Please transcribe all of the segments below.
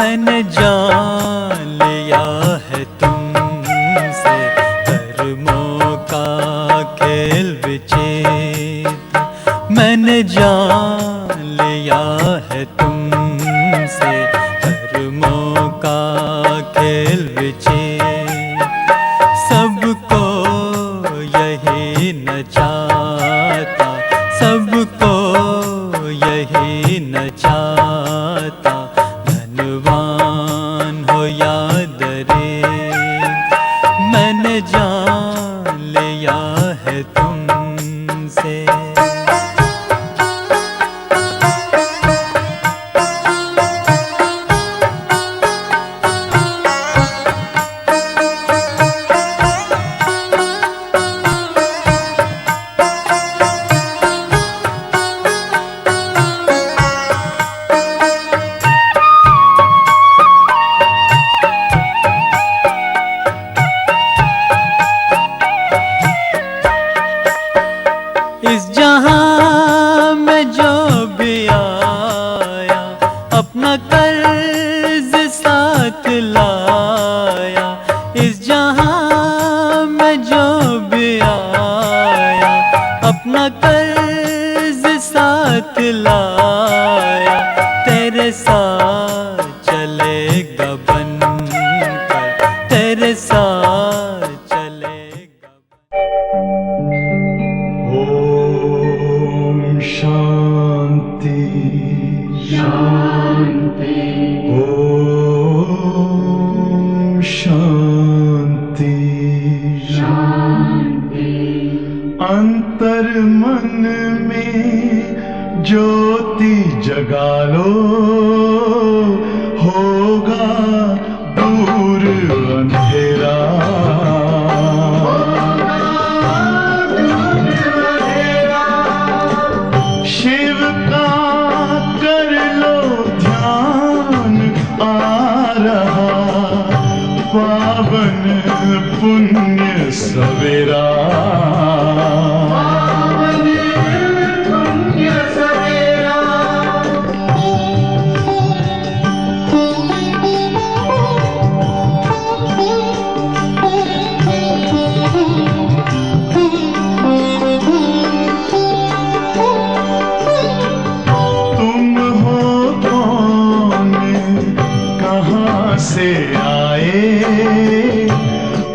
मैंने जान लिया है तुमसे कर्मों का खेल विचित्र। मैंने जान लिया है तुमसे कर्मों का खेल विचित्र। सबको यही नचाता, सबको यही नचाता, धनवान हो या दरिद्र। मैंने जान लिया है तुमसे। इस जहां में जो भी आया अपना कर्ज साथ लाया। इस जहां में जो भी आया अपना कर्ज साथ लाया। तेरे साथ चलेगा बनकर, तेरे साथ चलेगा। शांति शांति, ओम शांति शांति। अंतर मन में ज्योति जगा लो, होगा दूर अंधेरा। शिव का कर लो ध्यान, आ रहा पावन पुण्य सवेरा। से आए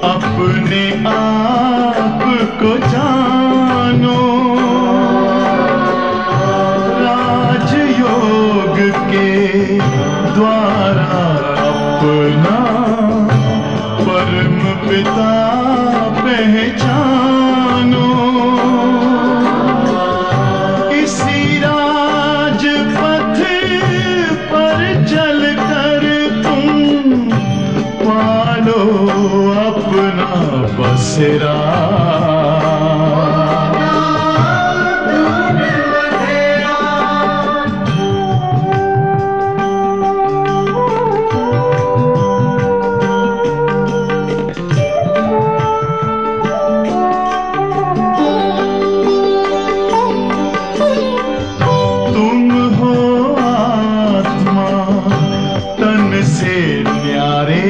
अपने आप को जानो, राजयोग के द्वारा अपना परम पिता पहचानो। इसी राजपथ पर चलकर पालो अपना बसेरा। तुम हो आत्मा तन से न्यारे,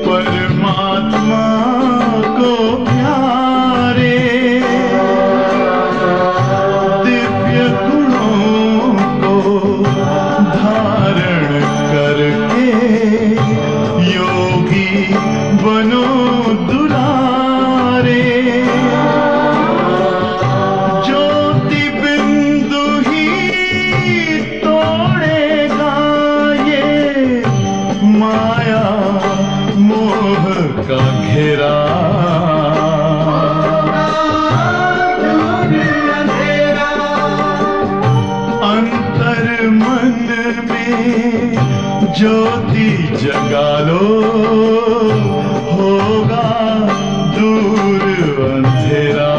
परमात्मा को प्यारे। दिव्य गुणों को धारण करके योगी बनो दुलारे। ज्योति बिंदु ही तोड़ेगा ये माया मोह का घेरा। अंतर मन में ज्योति जगा लो, होगा दूर अंधेरा।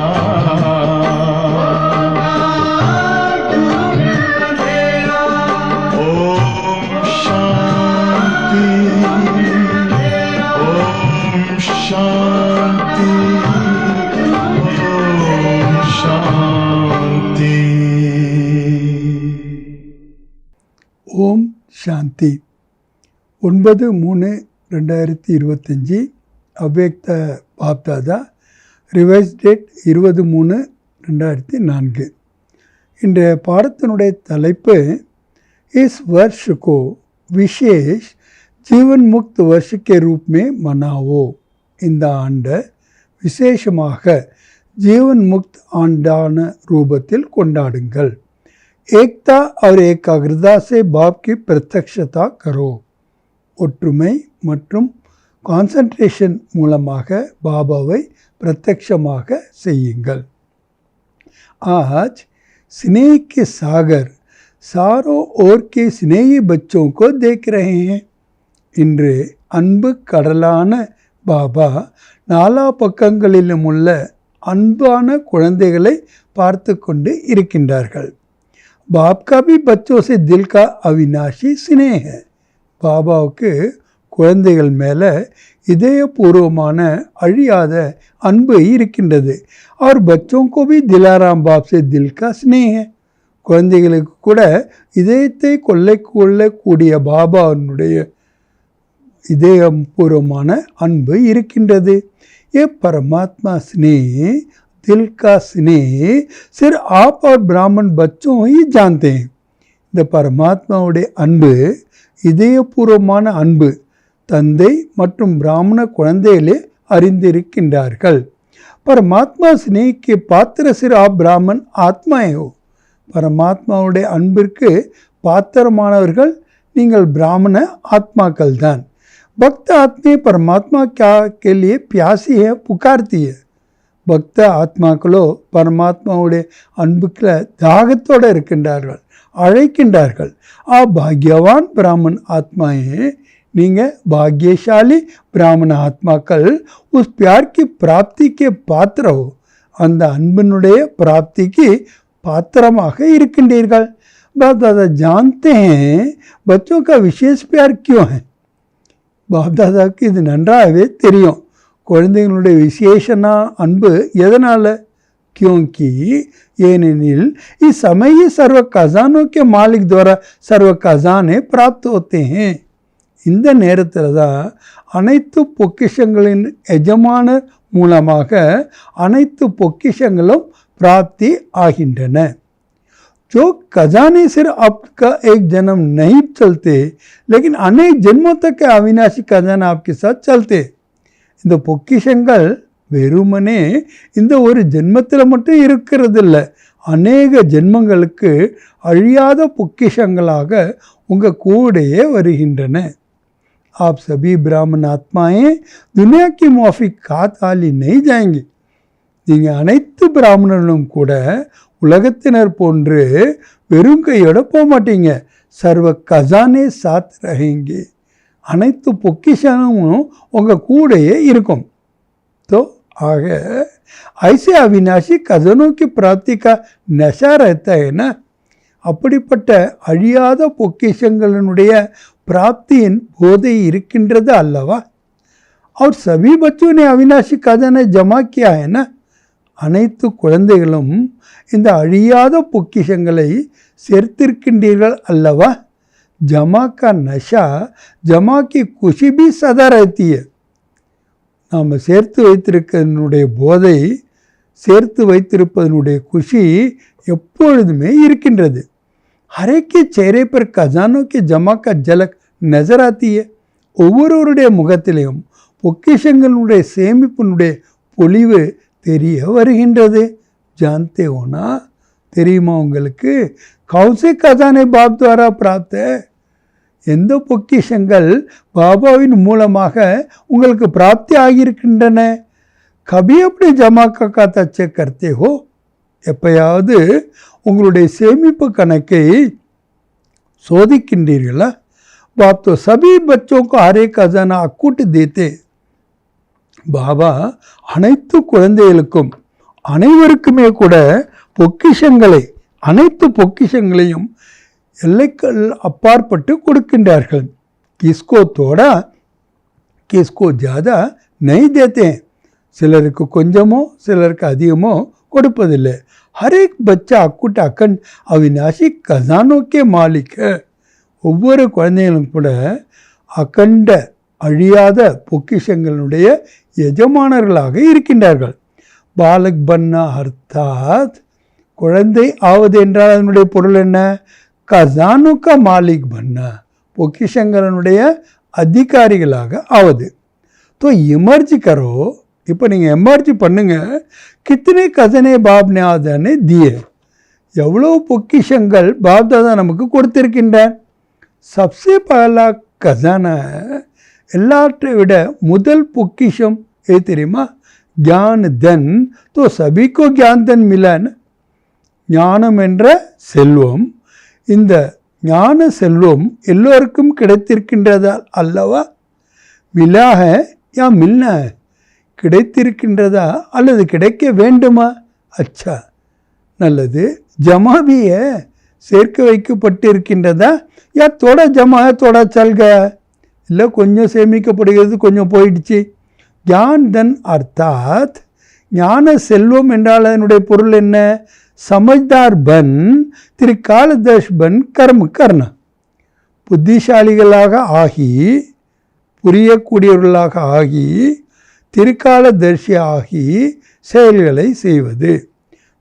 ओम शांति, ओम शांति, ओम शांति। ओम शांति। 9/3/2025 அவ்யக்த பாப்தாதா, ரிவைஸ் டேட் 20/3/2004. இன்றைய பாடத்தினுடைய தலைப்பு इस वर्ष को विशेष जीवन मुक्त वर्ष के रूप में मनाओ. இந்த ஆண்டை விசேஷமாக ஜீவன் முக்த் ஆண்டான ரூபத்தில் கொண்டாடுங்கள். ஏக்தா और एकाग्रता से बाप की प्रत्यक्षता करो. ஒற்றுமை மற்றும் கான்சன்ட்ரேஷன் மூலமாக பாபாவை பிரத்யக்ஷமாக செய்யுங்கள். आज स्नेह के सागर सारों ओर के स्नेही बच्चों को देख रहे हैं. இன்று அன்பு கடலான பாபா நாலா பக்கங்களிலும் உள்ள அன்பான குழந்தைகளை பார்த்து கொண்டு இருக்கின்றார்கள். बाप का भी बच्चों से दिल का अविनाशी स्नेह है. பாபாவுக்கு குழந்தைகள் மேலே இதயபூர்வமான அழியாத அன்பு இருக்கின்றது. और बच्चों को भी दिलाराम बाप से दिल का स्नेह है. குழந்தைகளுக்கு கூட இதயத்தை கொள்ளக்கூடிய பாபாவினுடைய இதயபூர்வமான அன்பு இருக்கின்றது. ये परमात्मा स्नेह, दिल का स्नेह सिर्फ आप और ब्राह्मण बच्चों ही जानते हैं. இந்த பரமாத்மாவுடைய அன்பு, இதயபூர்வமான அன்பு தந்தை மற்றும் பிராமண குழந்தைகளே அறிந்திருக்கின்றார்கள். परमात्मा स्नेह के पात्र सिर्फ आप ब्राह्मण आत्माएं हो. பரமாத்மாவுடைய அன்பிற்கு பாத்திரமானவர்கள் நீங்கள் பிராமண ஆத்மாக்கள் தான். பக்த ஆத்மே பரமாத்மா के लिए प्यासी है, पुकारती है. பக்த ஆத்மாக்களோ பரமாத்மாவுடைய அன்புக்குள்ள தாகத்தோடு இருக்கின்றார்கள், அழைக்கின்றார்கள். ஆ பாக்யவான் பிராமண ஆத்மாயே, நீங்கள் பாக்யசாலி பிராமண ஆத்மாக்கள் उस प्यार की प्राप्ति के पात्र हो. அந்த அன்பினுடைய பிராப்திக்கு पात्रமாக இருக்கின்றீர்கள். बाप दादा जानते हैं बच्चों का विशेष प्यार क्यों है. बाप दादा की இது நன்றாகவே தெரியும் குழந்தைகளுடைய விசேஷன அன்பு எதனால். क्योंकि ஏனெனில் इस समय ही सर्व खजानों के मालिक द्वारा सर्व खजाने प्राप्त होते हैं. இந்த நேரத்தில் தான் அனைத்து பொக்கிஷங்களின் எஜமானர் மூலமாக அனைத்து பொக்கிஷங்களும் प्राप्ति आகின்றன. जो खजाने सिर्फ आपका एक जन्म नहीं चलते, लेकिन अनेक जन्मों तक के अविनाशी खजाना आपके साथ चलते. இந்த பொக்கிஷங்கள் வெறுமனே இந்த ஒரு ஜென்மத்தில் மட்டும் இருக்கிறதில்ல, அநேக ஜென்மங்களுக்கு அழியாத பொக்கிஷங்களாக உங்கள் கூடையே வருகின்றன. आप सभी ब्राह्मण आत्माएं दुनिया की मुआफिक हाथ खाली नहीं जाएंगे. நீங்கள் அனைத்து பிராமணர்களும் கூட உலகத்தினர் போன்று வெறும் கையோட போக மாட்டீங்க. சர்வ கஜானே சாத் ரஹேங்கே, அனைத்து பொக்கிஷனும் உங்கள் கூடையே இருக்கும். तो ஆக ஐसे अविनाशी खजानों की प्राप्ति का नशा रहता है ना. அப்படிப்பட்ட அழியாத பொக்கிஷங்களினுடைய பிராப்தியின் போதை இருக்கின்றது அல்லவா. और सभी बच्चों ने अविनाशी खजाना जमा किया है ना. அனைத்து குழந்தைகளும் இந்த அழியாத பொக்கிஷங்களை சேர்த்திருக்கின்றீர்கள் அல்லவா. ஜமா கா நஷா ஜமா கி குஷி பி சதா रहती है. நாம் சேர்த்து வைத்திருக்கிறதனுடைய போதை, சேர்த்து வைத்திருப்பதனுடைய குஷி எப்பொழுதுமே இருக்கின்றது. हर एक के चेहरे पर खजानों के जमा का झलक नजर आती है. ஒவ்வொருவருடைய முகத்திலையும் பொக்கிஷங்களுடைய சேமிப்பினுடைய பொலிவு தெரிய வருகின்றது. जानते हो ना, தெரியுமா உங்களுக்கு. कौन से खजाने बाप द्वारा प्राप्त है. எந்த பொக்கிஷங்கள் பாபாவின் மூலமாக உங்களுக்கு பிராப்தி ஆகியிருக்கின்றன. கபி அப்படி ஜமா கா खाता चेक करते हो. எப்பயாவது உங்களுடைய சேமிப்பு கணக்கை சோதிக்கின்றீர்களா. बाप तो सभी बच्चों को हर एक खजाना अकूट देते. பாபா அனைத்து குழந்தைகளுக்கும் அனைவருக்குமே கூட பொக்கிஷங்களை, அனைத்து பொக்கிஷங்களையும் எல்லைகள் அப்பாற்பட்டு கொடுக்கின்றார்கள். கிஸ்கோ தோடா கிஸ்கோ ஜாதா நெய் தேத்தே. சிலருக்கு கொஞ்சமோ சிலருக்கு அதிகமோ கொடுப்பதில்லை. हर एक बच्चा अकुट अखंड अविनाशी खजानों के मालिक है. ஒவ்வொரு குழந்தைகளும் கூட அகண்ட அழியாத பொக்கிஷங்களுடைய எஜமானர்களாக இருக்கின்றார்கள். பாலக் பன்னா அர்த்தாத் குழந்தை ஆவது என்றால் அதனுடைய பொருள் என்ன? கசானுக்க மாலிக் பன்னா பொக்கிஷங்களுடைய அதிகாரிகளாக ஆவது. तो इमर्ज करो. இப்போ நீங்கள் எமர்ஜ் பண்ணுங்க. கித்தனை கசனே பாப் ने ஆதானே दिए எவ்வளோ பொக்கிஷங்கள் பாப் தாதா நமக்கு கொடுத்திருக்கின்றார். சப்சே பகலா கசானா எல்லாற்றை விட முதல் பொக்கிஷம் எது தெரியுமா? ज्ञान धन. तो सभी को ज्ञान धन मिला ना. ஞானம் என்ற செல்வம், இந்த ஞான செல்வம் எல்லோருக்கும் கிடைத்திருக்கின்றதா அல்லவா? மிலா ஹை யா மில்னா ஹை கிடைத்திருக்கின்றதா அல்லது கிடைக்க வேண்டுமா? அச்சா நல்லது. ஜமாவிய சேர்க்க வைக்கப்பட்டிருக்கின்றதா? யா தோடா ஜமா தோடா சல்க இல்லை கொஞ்சம் சேமிக்கப்படுகிறது கொஞ்சம் போயிடுச்சு. ஞான் தன் அர்த்தாத் ஞான செல்வம் என்றால் அதனுடைய பொருள் என்ன? சமஜ்தார் பன் திரிகாலதர்ஷ் பன் கர்ம கர்ணா புத்திசாலிகளாக ஆகி புரியக்கூடியவர்களாக ஆகி திருக்காலதர்ஷி ஆகி செயல்களை செய்வது.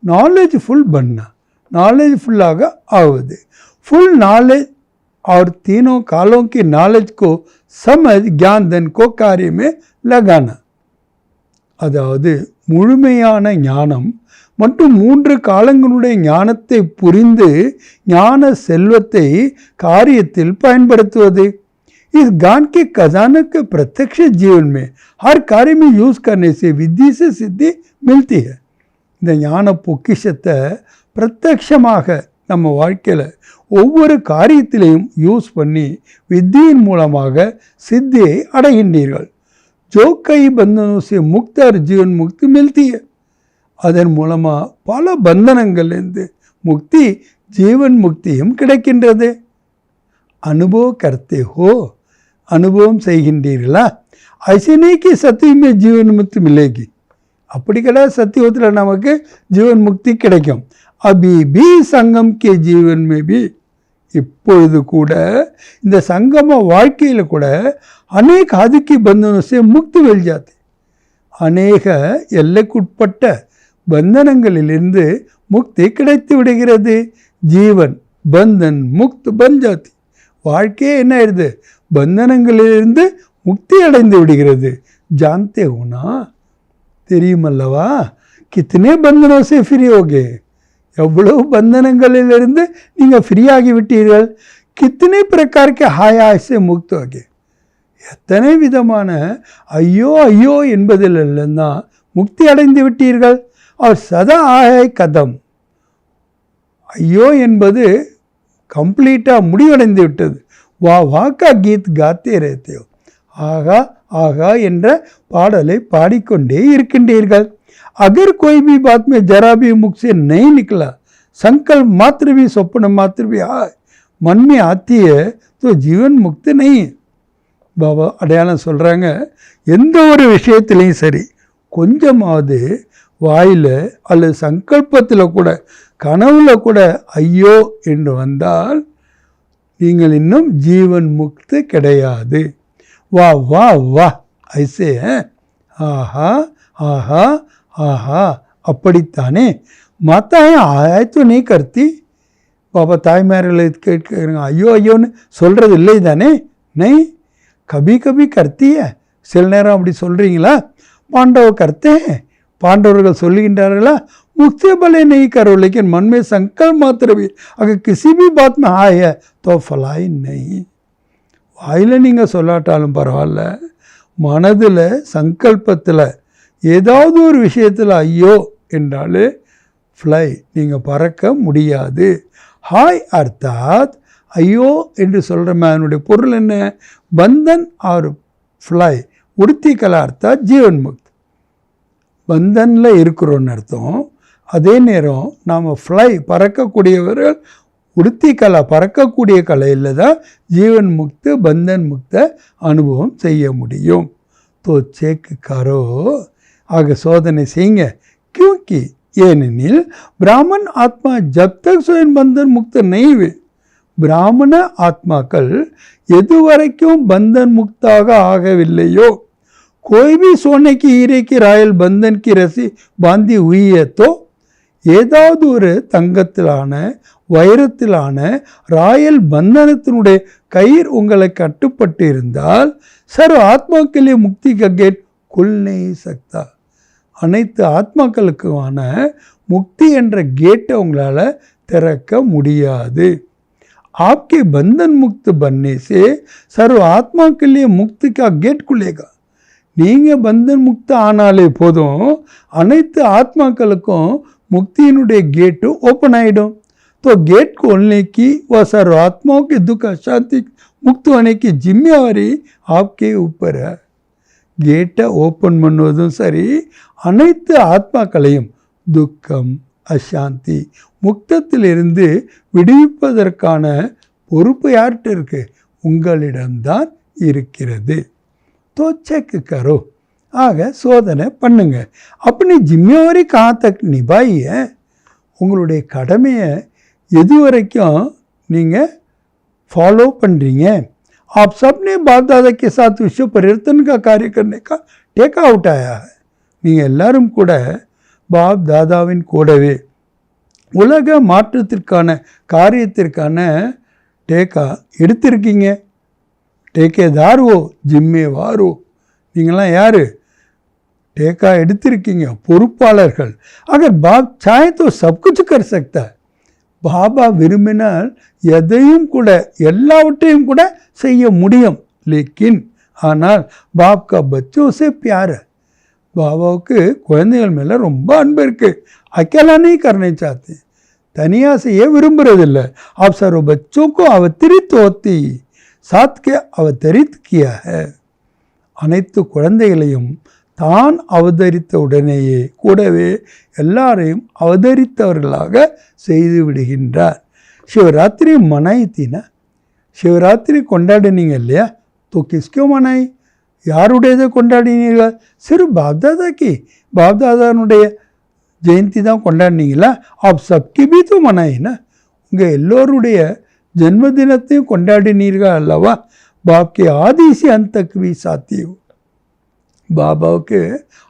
நாலேஜ்ஃபுல் பன்னா நாலேஜ்ஃபுல்லாக ஆவது. फुल नॉलेज और तीनों कालों की नॉलेज को समझ ज्ञान धन को कार्य में लगाना. அதாவது முழுமையான ஞானம் மற்றும் 3 காலங்களுடைய ஞானத்தை புரிந்து ஞான செல்வத்தை காரியத்தில் பயன்படுத்துவது. इस ज्ञान के खजाने के प्रत्यक्ष जीवन में हर कार्य में यूज करने से विधि से सिद्धि मिलती है. இந்த ஞான பொக்கிஷத்தை பிரத்யட்சமாக நம்ம வாழ்க்கையில் ஒவ்வொரு காரியத்திலையும் யூஸ் பண்ணி வித்தியின் மூலமாக சித்தியை அடைகின்றீர்கள். जो कई बंधनों से मुक्त और जीवन मुक्ति मिलती है. அதன் மூலமாக பல பந்தனங்கள்லேருந்து முக்தி ஜீவன் முக்தியும் கிடைக்கின்றது. அனுபவம் கர்த்தே ஹோ அனுபவம் செய்கின்றீர்களா? ஐசனைக்கு சத்தியமே ஜீவன் முக்தி மிலேகி. அப்படி கிடையாது, சத்தியத்தில் நமக்கு ஜீவன் முக்தி கிடைக்கும். அபி பி சங்கம் கே ஜீவன் மே பி இப்பொழுது கூட இந்த சங்கம வாழ்க்கையில் கூட அநேக அதுக்கி பந்தனசே முக்தி வெல்ஜாத்து. அநேக எல்லைக்குட்பட்ட பந்தனங்களிலிருந்து முக்தி கிடைத்து விடுகிறது. ஜீவன் பந்தன் முக்த் பஞ்சாத்தி வாழ்க்கையே என்ன ஆயிடுது? பந்தனங்களிலிருந்து முக்தி அடைந்து விடுகிறது. ஜான்தே ஹோனா தெரியுமல்லவா? கித்தனை பந்தனோசே ஃப்ரீ ஹோகே எவ்வளவு பந்தனங்களிலிருந்து நீங்கள் ஃப்ரீயாகி விட்டீர்கள். கித்தனை பிரகாரக்கு ஹாயாசே முக்த் ஹோகே எத்தனை விதமான ஐயோ ஐயோ என்பதிலெல்லாம் தான் முக்தி அடைந்து விட்டீர்கள். அவர் சதா ஆய கதம் ஐயோ என்பது கம்ப்ளீட்டாக முடிவடைந்து விட்டது. வா வாக்கா கீத் காத்தே ரேத்தையோ ஆகா ஆகா என்ற பாடலை பாடிக்கொண்டே இருக்கின்றீர்கள். अगर कोई भी बात में जरा भी मुख से नहीं निकला, संकल्प मात्र भी स्वप्न मात्र भी आए मन में आती है तो जीवन मुक्त नहीं है. பாபா அடையாளம் சொல்கிறாங்க, எந்த ஒரு விஷயத்துலையும் சரி கொஞ்சமாவது வாயில் அல்லது சங்கல்பத்தில் கூட கனவுல கூட ஐயோ என்று வந்தால் நீங்கள் இன்னும் ஜீவன் முக்தி கிடையாது. வா வா வா ஐசே ஆஹா ஆஹா ஆஹா அப்படித்தானே. மாத்தாயே ஆயத்து நீ கருத்தி பாபா தாய்மார்களை கேட்குறாங்க, ஐயோ ஐயோன்னு சொல்கிறது இல்லை தானே? நை கபி கபி கர்த்திய சில நேரம் அப்படி சொல்கிறீங்களா? பாண்டவ கர்த்தே பாண்டவர்கள் சொல்லுகின்றார்களா? मुझसे भले नहीं करो लेकिन मन में संकल्प मात्र भी अगर किसी भी बात में आए है तो फलाई नहीं. வாயில் நீங்கள் சொல்லாட்டாலும் பரவாயில்ல, மனதில் சங்கல்பத்தில் ஏதாவது ஒரு விஷயத்தில் ஐயோ என்றாலே ஃப்ளை நீங்கள் பறக்க முடியாது. ஹாய் அர்த்தாத் ஐயோ என்று சொல்கிறோமே அதனுடைய பொருள் என்ன? பந்தன் ஆர் ஃப்ளை உடுத்தி கலா அர்த்தாத் ஜீவன் முக்த் பந்தனில் இருக்கிறோன்னு அர்த்தம். அதே நேரம் நாம் ஃப்ளை பறக்கக்கூடியவர்கள் உடுத்தி கலா பறக்கக்கூடிய கலையில் தான் ஜீவன் முக்து பந்தன் முக்த அனுபவம் செய்ய முடியும். தோ செக் கரோ ஆக சோதனை செய்யுங்க. क्योंकि ஏனெனில் பிராமன் ஆத்மா ஜப் தக் स्वयं बंधन मुक्त नहीं हुए பிராமண ஆத்மாக்கள் எதுவரைக்கும் பந்தன் முக்தாக ஆகவில்லையோ, कोई भी सोने की हीरे की रायल बंधन की रस्सी बांधी हुई है तो ஏதாவது ஒரு தங்கத்திலான வைரத்திலான ராயல் பந்தனத்தினுடைய கயிறு உங்களை கட்டுப்பட்டு இருந்தால் சர்வ ஆத்மாக்களே முக்தி का गेट खुल नहीं सकता. அனைத்து ஆத்மாக்களுக்குமான முக்தி என்ற கேட்டை உங்களால் திறக்க முடியாது. आपके बंधन मुक्त बनने से सर्व आत्मा के लिए मुक्ति का गेट खुलेगा. நீங்கள் பந்தன் முக்த ஆனாலே போதும், அனைத்து ஆத்மாக்களுக்கும் मुक्तिनुடைய गेट ओपन आइडो. तो गेट खोलने की व सर्व आत्माओं के दुख शांति मुक्त होने की जिम्मेवारी आपके ऊपर है. गेट ओपन பண்ணுவதும் சரி, அனைத்து ஆத்மாக்களையும் துக்கம் அசாந்தி முக்தத்திலிருந்து விடுவிப்பதற்கான பொறுப்பு யார்கிட்ட இருக்கு? உங்களிடம்தான் இருக்கிறது. तो चेक करो. ஆக சோதனை பண்ணுங்க. अपनी जिम्मेवारी कहाँ तक निभाई है? உங்களுடைய கடமையை எது வரைக்கும் நீங்கள் ஃபாலோ பண்ணுறீங்க? आप सबने बाप दादा के साथ विश्व परिवर्तन का कार्य करने का टेका उठाया है. நீங்கள் எல்லாரும் கூட பாப் தாதாவின் கூடவே உலக மாற்றத்திற்கான காரியத்திற்கான டேக்கா எடுத்திருக்கீங்க. டேக்கேதாரோ ஜிம்மேவாரோ, நீங்களாம் யார்? டேக்கா எடுத்திருக்கீங்க, பொறுப்பாளர்கள். அகர் பாப் சாहे तो सब कुछ कर सकता है. பாபா விரும்பினால் எதையும் கூட எல்லாவற்றையும் கூட செய்ய முடியும். लेकिन ஆனால் பாப் का बच्चों से प्यार है. பாபாவுக்கு குழந்தைகள் மேலே ரொம்ப அன்பு இருக்குது. अकेला नहीं करने चाहते, தனியாக செய்ய விரும்புறதில்லை. आप सर्व बच्चों को अवतरित होती साथ के अवतरित किया है. அனைத்து குழந்தைகளையும் தான் அவதரித்த உடனேயே கூடவே எல்லாரையும் அவதரித்தவர்களாக செய்து விடுகின்றார். சிவராத்திரி மனாய் தீனா, சிவராத்திரி கொண்டாடினீங்க இல்லையா? तो किसको मनाई? யாருடையதை கொண்டாடினீர்கள்? சிறு பாப்தாதா கி, பாப்தாதானுடைய ஜெயந்தி தான் கொண்டாடினீங்களா? आप सबकी भी तो मनाई ना. உங்கள் எல்லோருடைய ஜென்மதினத்தையும் கொண்டாடினீர்கள் அல்லவா? பாப்கே ஆதி से अंत तक भी साथी हो. பாபாவுக்கு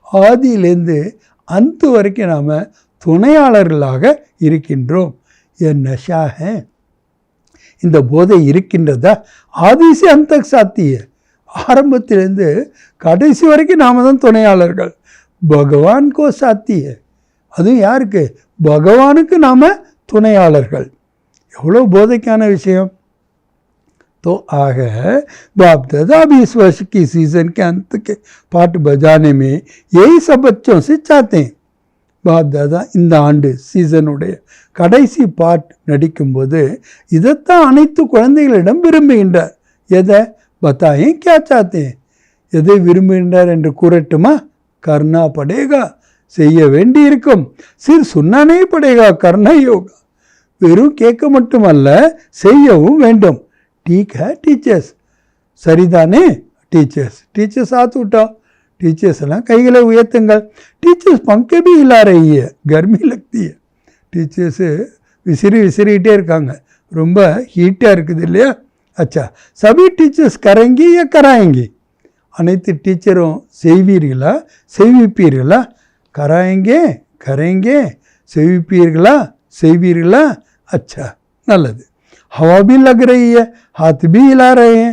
ஆதியிலேருந்து அந்த வரைக்கும் நாம் துணையாளர்களாக இருக்கின்றோம். என் நஷா ஹே, இந்த போதை இருக்கின்றதா? ஆதிசி அந்த சாத்திய, ஆரம்பத்திலேருந்து கடைசி வரைக்கும் நாம் தான் துணையாளர்கள். பகவான்கோ சாத்திய, அதுவும் யாருக்கு? பகவானுக்கு நாம் துணையாளர்கள். எவ்வளோ போதைக்கான விஷயம். तो आग बाप दादा भी इस वर्ष की सीज़न के अंत के पाठ बजाने में यही सब बच्चों से चाहते हैं. பாப் தாதா இந்த ஆண்டு சீசனுடைய கடைசி பாட் நடிக்கும்போது இதைத்தான் அனைத்து குழந்தைகளிடம் விரும்புகின்றார். எதை பத்தாயும் கே சாத்தே, எதை விரும்புகின்றார் என்று கூறட்டுமா? கர்ணா படேகா, செய்ய வேண்டி இருக்கும். சிறு சுண்ணானே படேகா கர்ணா யோகா, வெறும் கேட்க மட்டுமல்ல செய்யவும் வேண்டும். ठीक है टीचर्स, சரிதானே टीचर्स? टीचर्स हाथ उठाओ. टीचर्स எல்லாம் கைகளை உயர்த்துங்கள். टीचर्स पंखे भी हिला रही है, गर्मी लगती है. टीचर्स விசிறிக்கிட்டே இருக்காங்க, ரொம்ப ஹீட்டாக இருக்குது இல்லையா? अच्छा, सभी टीचर्स करेंगे या कराएंगे? அனைத்து டீச்சரும் செய்வீர்களா, செய்விப்பீர்களா? कराएंगे, करेंगे, செய்விப்பீர்களா, செய்வீர்களா? अच्छा, நல்லது. हवा भी लग रही है, हाथ भी हिला रहे हैं.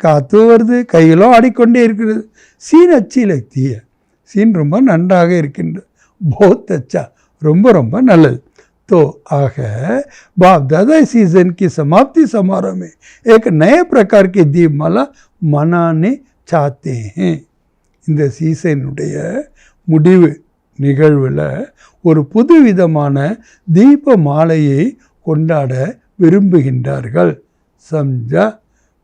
காற்று வருது, கையிலும் ஆடிக்கொண்டே இருக்கிறது. சீன் अच्छी लगती है, சீன் ரொம்ப நன்றாக இருக்கின்றது. बहुत अच्छा, ரொம்ப ரொம்ப நல்லது. तो आग बाप दादा सीजन की समाप्ति समारोह में एक नए प्रकार की दीपमाला मनाने चाहते हैं. இந்த சீசனுடைய முடிவு நிகழ்வில் ஒரு புதுவிதமான தீப மாலையை கொண்டாட விரும்புகின்றார்கள். समझा?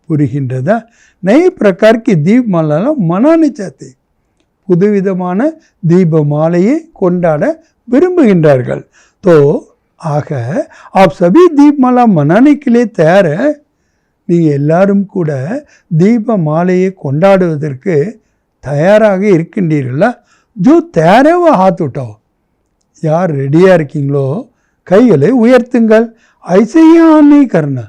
புரிகின்றதா? नए प्रकार की दीप माला मनाने चाहते, புதுவிதமான தீப மாலையை கொண்டாட விரும்புகின்றார்கள். तो ஆக आप सभी दीप माला मनाने के लिए तैयार है? நீங்கள் எல்லாரும் கூட தீப மாலையை கொண்டாடுவதற்கு தயாராக இருக்கின்றீர்களா? जो तैयार है वो हाथ उठाओ. யார் ரெடியாக இருக்கீங்களோ கைகளை உயர்த்துங்கள். ஐசையா नहीं करना,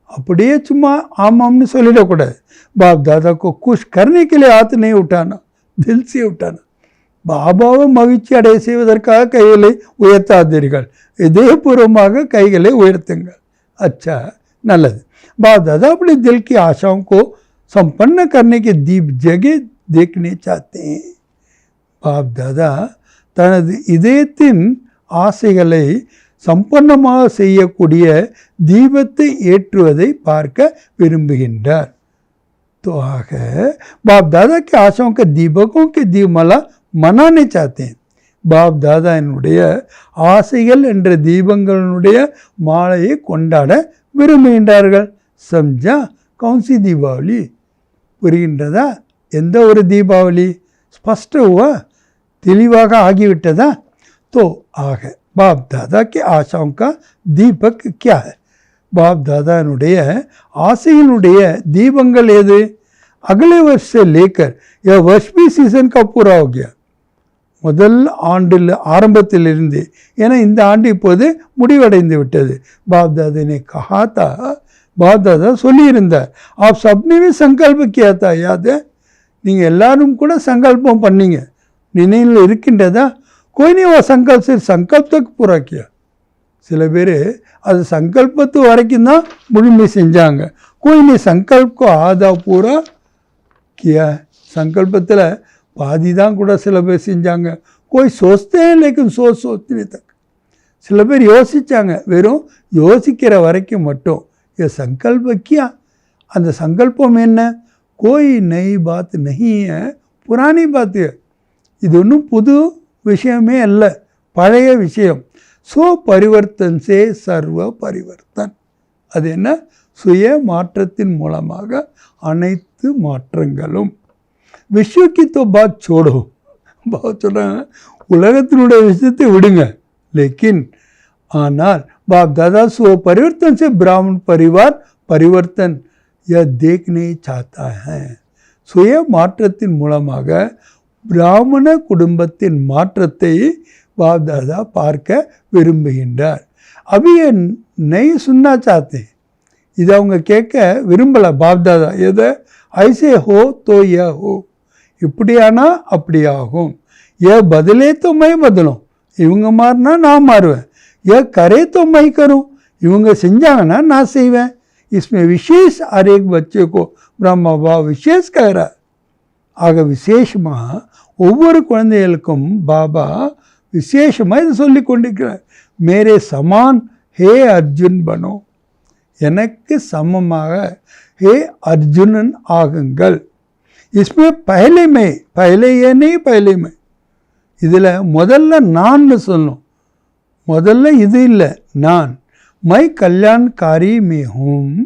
அப்படியே சும்மா ஆமாம்னு சொல்லிடக்கூடாது. बाप दादा को खुश करने के लिए हाथ नहीं उठाना, दिल से उठाना. பாபாவை மகிழ்ச்சி அடைய செய்வதற்காக கைகளை உயர்த்தாதீர்கள், இதயபூர்வமாக கைகளை உயர்த்துங்கள். अच्छा, நல்லது. बाप दादा अपने दिल की आशाओं को संपन्न करने के दीप जगह देखने चाहते हैं. बाप दादा தனது இதயத்தின் ஆசைகளை சம்பன்னமாக செய்யக்கூடிய தீபத்தை ஏற்றுவதை பார்க்க விரும்புகின்றார். तो आग बाप दादा के आशाओं के दीपकों के दीपमाला मनाने चाहते हैं. बाप दादा என்னுடைய ஆசைகள் என்ற தீபங்களுடைய மாலையை கொண்டாட விரும்புகின்றார்கள். समझा? कौन सी दीपावली? புரிகின்றதா? எந்த ஒரு தீபாவளி? ஸ்பஷ்ட हुआ, தெளிவாக ஆகிவிட்டதா? तो आग बाप दादा के आशाओं का दीपक क्या है? बाप दादाனுடைய ஆசையினுடைய தீபங்கள் எது? अगले वर्ष से लेकर यह वर्ष भी सीजन का पूरा हो गया. முதல் ஆண்டில் ஆரம்பத்திலிருந்து, ஏன்னா இந்த ஆண்டு இப்போது முடிவடைந்து விட்டது. बाप दादा ने कहा था, बाप दादा சொல்லியிருந்தார், आप सबने भी संकल्प किया था, याद है? நீங்கள் எல்லாரும் கூட சங்கல்பம் பண்ணீங்க, நினைவில் இருக்கின்றதா? कोई नहीं वो संकल्प सिर्फ संकल्प तक पूरा किया. சில பேர் அது சங்கல்பத்து வரைக்கும் தான் முழுமை செஞ்சாங்க. कोई नहीं संकल्प को आधा पूरा किया. संकल्पத்தில் பாதி தான் கூட சில பேர் செஞ்சாங்க. कोई सोचते हैं लेकिन सोचने तक. சில பேர் யோசிச்சாங்க, வெறும் யோசிக்கிற வரைக்கும் மட்டும். ये संकल्प किया. அந்த சங்கல்பம் என்ன? कोई नई बात नहीं है, पुरानी बात है. இது ஒன்றும் புது விஷயமே அல்ல, பழைய விஷயம். सो परिवर्तन से सर्व परिवर्तन. அது என்ன? சுய மாற்றத்தின் மூலமாக அனைத்து மாற்றங்களும். विश्व की तो बात छोड़ो, बहुत சொல்கிறாங்க, உலகத்தினுடைய விஷயத்தை விடுங்க. लेकिन ஆனால் बाप दादा सो परिवर्तन से ब्राह्मण परिवार परिवर्तन यह देखने चाहता है. சுய மாற்றத்தின் மூலமாக பிராமண குடும்பத்தின் மாற்றத்தை बाप दादा பார்க்க விரும்புகின்றார். अभी ये नहीं सुनना चाहते. இதை அவங்க கேட்க விரும்பலை. बाप दादा எதை? ऐसे हो तो यह हो, இப்படியானா அப்படி ஆகும். ये बदले तो मैं बदलूं, இவங்க மாறினா நான் மாறுவேன். ये करे तो मैं करूं, இவங்க செஞ்சாங்கன்னா நான் செய்வேன். इसमें विशेष हर एक बच्चे को ब्रह्मा बाबा विशेष कह रहा है. ஆக விசேஷமாக ஒவ்வொரு குழந்தைகளுக்கும் பாபா விசேஷமாக இதை சொல்லி கொண்டிருக்கிறார். மேரே சமான் ஹே அர்ஜுன் பனோ, எனக்கு சமமாக ஹே அர்ஜுனன் ஆகுங்கள். इसमें पहले में, पहले ये नहीं पहले में, இதில் முதல்ல நான் சொல்லணும். முதல்ல இது இல்லை, நான். மை கல்யாண்காரி மே ஹூம்,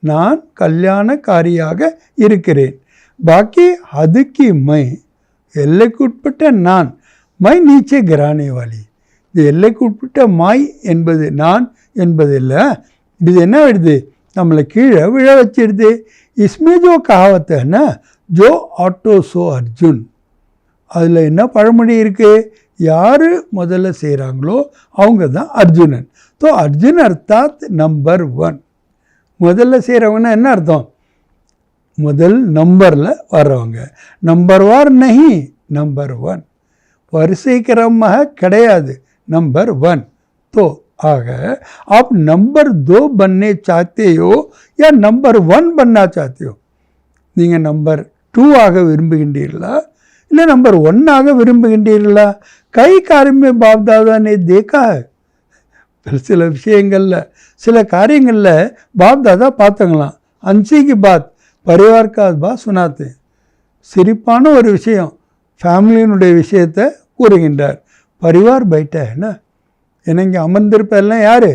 நான் கல்யாணக்காரியாக இருக்கிறேன். பாக்கி அதுக்கு மை, எல்லைக்குட்பட்ட நான். மை நீச்சே கிரானே வாலி, இது எல்லைக்குட்பட்ட மாய் என்பது நான் என்பதில்லை. இது என்ன ஆயிடுது? நம்மளை கீழே விழ வச்சிடுது. इसमें जो कहावत है ना, जो ऑटो सो अर्जुन, அதில் என்ன பழமொழி இருக்குது? யார் முதல்ல செய்கிறாங்களோ அவங்க தான் அர்ஜுனன். ஸோ அர்ஜுன் அர்த்தாத் நம்பர் 1. முதல்ல செய்கிறவங்கன்னா என்ன அர்த்தம்? முதல் நம்பரில் வர்றவங்க. நம்பர் 1 நஹி, நம்பர் 1. வரிசை கிரமமாக கிடையாது, நம்பர் 1. तो आग आप नंबर 2 बनने चाहते हो या नंबर 1 बनना चाहते हो? நீங்கள் நம்பர் 2 ஆக விரும்புகின்றீர்களா இல்லை நம்பர் 1 ஆக விரும்புகின்றீர்களா? கை காரியமே பாப் தாதா ने देखा है. சில விஷயங்களில், சில காரியங்களில் பாப் தாதா பார்த்தாங்களாம். அன்சி கி பாத் பரிவார் கா பாத் சுனாத்தே. சிரிப்பான ஒரு விஷயம், ஃபேமிலியினுடைய விஷயத்தை கூறுகின்றார். பரிவார் பைட்டா என்ன, ஏன்னா இங்கே அமர்ந்திருப்பதெல்லாம் யார்?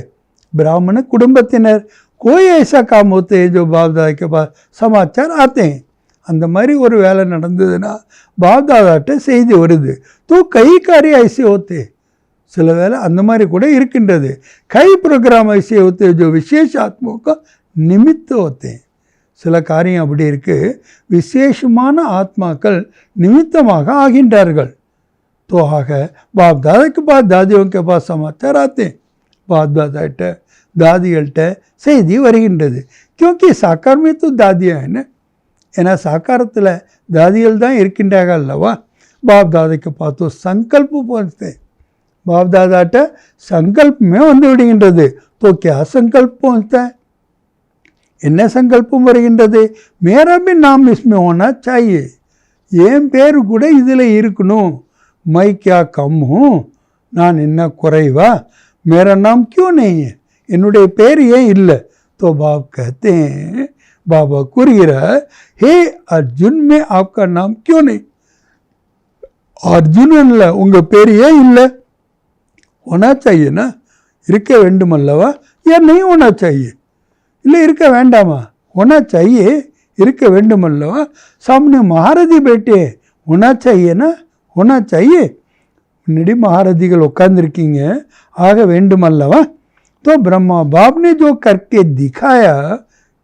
பிராமண குடும்பத்தினர். कोई ऐसा काम होते हैं जो बाप दादा के पास समाचार आते हैं. அந்த மாதிரி ஒரு வேலை நடந்ததுன்னா பாப் தாதாட்ட செய்தி வருது. तो कई कार्य ऐसे होते, சில வேலை அந்த மாதிரி கூட இருக்கின்றது. कई प्रोग्राम ऐसे होते जो विशेष आत्माओं का निमित्त होते हैं. சில காரியம் அப்படி இருக்குது, விசேஷமான ஆத்மாக்கள் நிமித்தமாக ஆகின்றார்கள். तो आग बाप दादा के पास दादियों के पास समाचार आते हैं. பாப்தாதாட்ட தாதிகள்கிட்ட செய்தி வருகின்றது. क्योंकि साकार में तो दादियाँ है ना, ஏன்னா சாக்காரத்தில் தாதிகள் தான் இருக்கின்றார்கள் அல்லவா. பாப் தாதாக்கு பார்த்தோம் சங்கல்ப போன்ते बाप दादाட்ட சங்கல்பமே வந்து விடுகின்றது. तो क्या संकल्प पहुँचता है, என்ன சங்கல்பம் வருகின்றது, मेरा भी नाम इसमें होना चाहिए, என் பேர் கூட இதில் இருக்கணும். मैं क्या कम हूँ, நான் என்ன குறைவா, मेरा नाम क्यों नहीं है, என்னுடைய பேர் ஏன் இல்லை. तो बाप कहते हैं, बाबा கூறுகிறார், हे अर्जुन में आपका नाम क्यों नहीं, अर्जुन இல்லை உங்கள் பேர் ஏன் இல்லை, होना चाहिए ना, இருக்க வேண்டும் அல்லவா, या नहीं होना चाहिए, இல்லை இருக்க வேண்டாமா, होना चाहिए, இருக்க வேண்டும் அல்லவா. सामने महारथी बैठे, होना चाहिए ना, होना चाहिए, முன்னாடி மகாரதிகள் உட்கார்ந்துருக்கீங்க, ஆக வேண்டும் அல்லவா. तो ब्रह्मा बाप ने जो करके दिखाया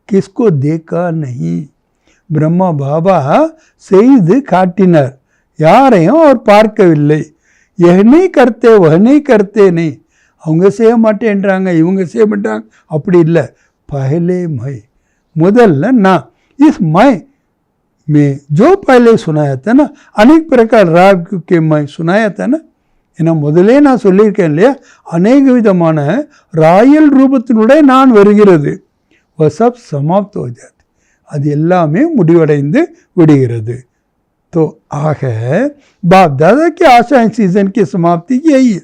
किसको देखा नहीं, பிரம்மா பாபா செய்து காட்டினார், யாரையும் அவர் பார்க்கவில்லை. எஹ்னே கர்த்தே வஹ்னே கர்த்தே நெய், அவங்க செய்ய மாட்டேன்றாங்க இவங்க செய்ய மாட்டாங்க அப்படி இல்லை. पहले मैं, முதல்ல நான், इस मैं में जो पहले सुनाया था ना, अनेक प्रकार राग के मैं सुनाया था ना, ஏன்னா முதலே நான் சொல்லியிருக்கேன் இல்லையா, அநேக விதமான ராயல் ரூபத்தினுடைய நான் வருகிறது. வசப் சமாப்த் हो जाते, அது எல்லாமே முடிவடைந்து விடுகிறது. तो ஆக बाप दादा की आशा सीजन की समाप्ति यही है.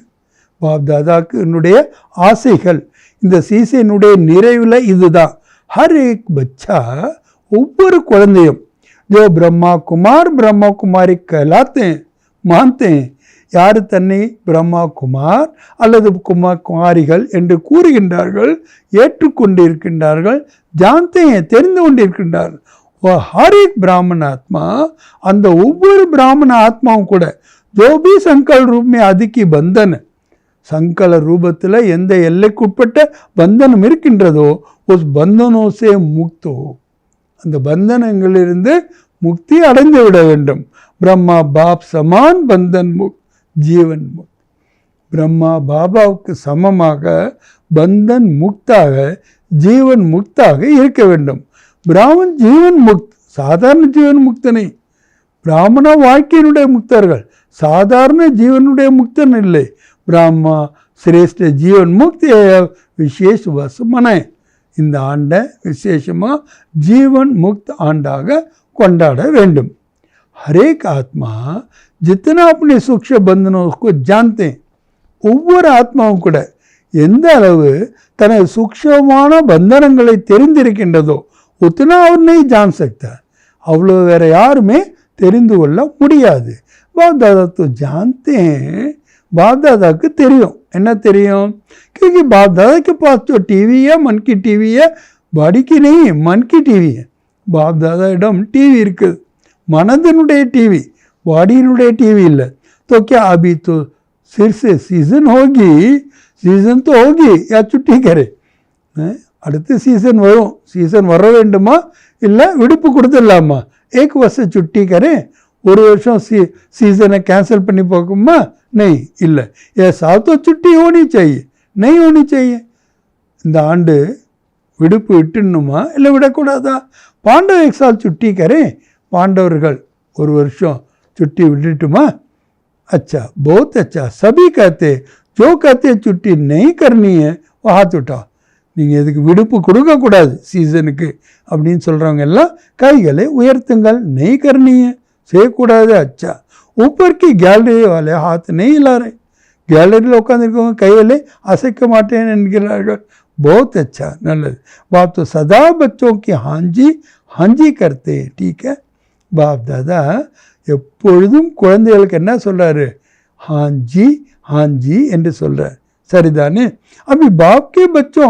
बाप दादाனுடைய ஆசைகள் இந்த சீசனுடைய நிறைவில் இதுதான். ஹர் ஏக் பச்சா, ஒவ்வொரு குழந்தையும் जो ब्रह्मा कुमार ब्रह्मा कुमारी कहलाते हैं, मानते हैं, யார் தன்னை பிரம்மா குமார் அல்லது குமாரிகள் என்று கூறுகின்றார்கள், ஏற்றுக்கொண்டிருக்கின்றார்கள், ஜான்தே தெரிந்து கொண்டிருக்கின்றார்கள். हर एक ब्राह्मण आत्मा, அந்த ஒவ்வொரு பிராமண ஆத்மாவும் கூட जो भी संकल्प रूप में आदि की बंधन, சங்கல ரூபத்தில் எந்த எல்லைக்குட்பட்ட பந்தனம் இருக்கின்றதோ உஸ் பந்தனோ சே முக்தோ, அந்த பந்தனங்களிலிருந்து முக்தி அடைந்து விட வேண்டும். பிரம்மா பாப் சமான் பந்தன் முக்த் ஜீவன் முக்த், பிரம்மா பாபாவுக்கு சமமாக பந்தன் முக்தாக ஜீவன் முக்தாக இருக்க வேண்டும். பிராமன் ஜீவன் முக்த், சாதாரண ஜீவன் முக்தனை, பிராமண வாழ்க்கையினுடைய முக்தர்கள், சாதாரண ஜீவனுடைய முக்தன் இல்லை. ब्राह्मा श्रेष्ठ जीवन मुक्त विशेष वर्ष मनाएं, இந்த ஆண்டை விசேஷமாக ஜீவன் முக்த் ஆண்டாக கொண்டாட வேண்டும். हरेक आत्मा जितना अपने सूक्ष्म बंधनों को जानते हैं, ஒவ்வொரு ஆத்மாவும் கூட எந்த அளவு தனது சூக்ஷ்மமான பந்தனங்களை தெரிந்திருக்கின்றதோ உத்தனா அவர் नहीं जान सकता, அவ்வளோ வேற யாருமே தெரிந்து கொள்ள முடியாது. बाप दादा तो जानते हैं, बाप दादा को தெரியும், என்ன தெரியும், क्योंकि बाप दादा के पास जो टीवी है मन की टीवी है, बॉडी की नहीं मन की टीवी है. बाप दादा इडम टीवी இருக்குது, மனதினுடைய டிவி, பாடியினுடைய டிவி இல்லை. तो क्या अभी तो फिर से सीजन होगी, सीजन तो होगी या छुट्टी करे, அடுத்த சீசன் வரும், சீசன் வர வேண்டுமா இல்லை விடுப்பு கொடுத்துடலாமா, एक वर्ष छुट्टी करें, ஒரு வருஷம் सीजனை கேன்சல் பண்ணி போக்குமா, नहीं இல்லை, ये साल तो छुट्टी होनी चाहिए, नहीं होनी चाहिए. இந்த ஆண்டு விடுப்பு விட்டுணுமா இல்லை விடக்கூடாதா. பாண்டவ एक साल छुट्टी करें, பாண்டவர்கள் ஒரு வருஷம் छुट्टी விட்டுட்டுமா. अच्छा बहुत अच्छा, सभी कहते जो कहते छुट्टी नहीं करनी है वो हाथ उठाओ, நீங்கள் இதுக்கு விடுப்பு கொடுக்கக்கூடாது சீசனுக்கு அப்படின்னு சொல்கிறவங்க எல்லாம் கைகளை உயர்த்துங்கள். நெய் கர்னிய செய்யக்கூடாது. அச்சா ஊப்பர் கி கேலரி வாலே ஹாத் நெய் இல்லாரே, கேலரியில் உட்காந்துருக்கவங்க கையிலே அசைக்க மாட்டேன்னு என்கிறார்கள். बहुत अच्छा, நல்லது. बाप तो सदा बच्चों की हांजी हांजी करते हैं, ठीक है. बाप दादा எப்பொழுதும் குழந்தைகளுக்கு என்ன சொல்கிறாரு, हांजी हांजी என்று சொல்கிறார், சரிதானே. अभी बाप के बच्चों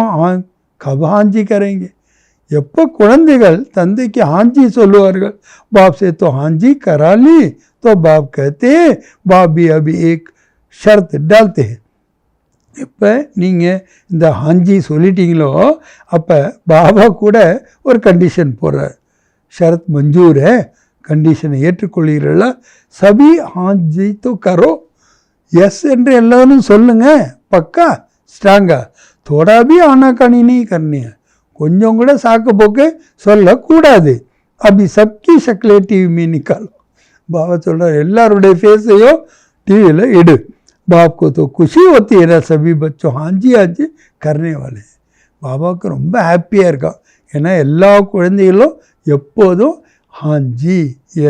कब हांजी करेंगे, எப்போ குழந்தைகள் தந்தைக்கு हांजी சொல்லுவார்கள். बाप से तो हांजी करा ली, तो बाप कहते हैं बाप भी अभी एक शर्त डालते हैं. இப்போ நீங்கள் இந்த हांजी சொல்லிட்டீங்களோ அப்போ பாபா கூட ஒரு கண்டிஷன் போடுறார். ஷரத் மஞ்சூர் है, கண்டிஷனை ஏற்றுக்கொள்கிறீர்களா. சபி हांजी तो करो, எஸ் என்று எல்லாரும் சொல்லுங்க, பக்கா ஸ்ட்ராங்கா थोड़ा भी आनाकानी नहीं करनी है, கொஞ்சம் கூட சாக்கு போக்கு சொல்லக்கூடாது. அப்படி சப்கி ஷக்லே டிவி में निकालो. பாபா சொல்கிறார் எல்லாருடைய ஃபேஸையும் டிவியில் எடு. बाप को तो खुशी होती है ना सभी बच्चों हाँ जी करने वाले. பாபாவுக்கு ரொம்ப ஹாப்பியாக இருக்கான். ஏன்னா எல்லா குழந்தைகளும் எப்போதும் ஹாஞ்சி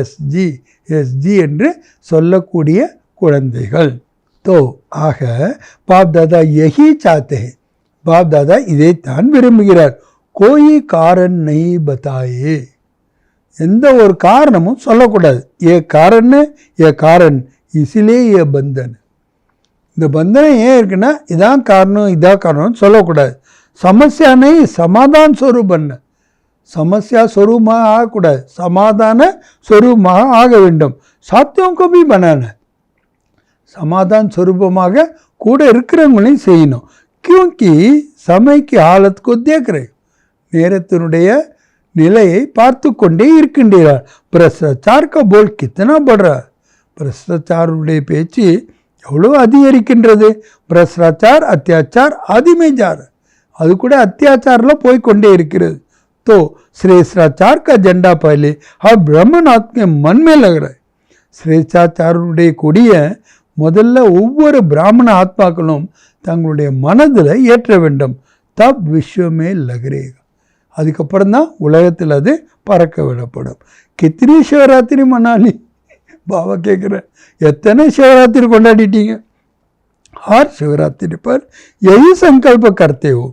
எஸ்ஜி என்று சொல்லக்கூடிய குழந்தைகள். तो ஆக பாப் தாதா यही चाहते हैं, பாப் தாதா இதைத்தான் விரும்புகிறார். கோயி காரண் நஹி பதாயே, எந்த ஒரு காரணமும் சொல்லக்கூடாது. ஏ காரண் இசிலே ஏ பந்தன், இந்த பந்தனம் ஏன் இருக்குன்னா இதான் காரணம்னு சொல்லக்கூடாது. சமஸ்யா நஹி சமாதான் ஸ்வரூபன், சமஸ்யா ஸ்வரூபமாக ஆகக்கூடாது, சமாதான ஸ்வரூபமாக ஆக வேண்டும். சாத்தியம் को भी बनाना, சமாதான ஸ்வரூபமாக கூட இருக்கிறவங்களையும் செய்யணும். क्योंकि समय की हालत को देख रहे, நேரத்தினுடைய நிலையை பார்த்து கொண்டே இருக்கின்றார். பிரஷ்டாச்சார் का बोल कितना बढ़ रहा, பிரஷ்டாச்சாருடைய பேச்சு எவ்வளோ அதிகரிக்கின்றது. பிரஷ்டாச்சார் அத்தியாச்சார் आदि में जा रहा, அது கூட அத்தியாச்சாரில் போய்கொண்டே இருக்கிறது. तो श्रेष्ठाचार का झंडा पहले हर ब्रह्मनाथ के मन में लग रहा है. श्रेष्ठाचारुடைய கொடிய முதல்ல ஒவ்வொரு பிராமண ஆத்மாக்களும் தங்களுடைய மனதில் ஏற்ற வேண்டும். தப் விஸ்வமே லகரேகா, அதுக்கப்புறம் தான் உலகத்தில் அது பறக்க விடப்படும். கித்தனை சிவராத்திரி மணாலி, பாபா கேட்குற எத்தனை சிவராத்திரி கொண்டாடிட்டீங்க. हर शिवरात्रि पर यही संकल्प करते हो,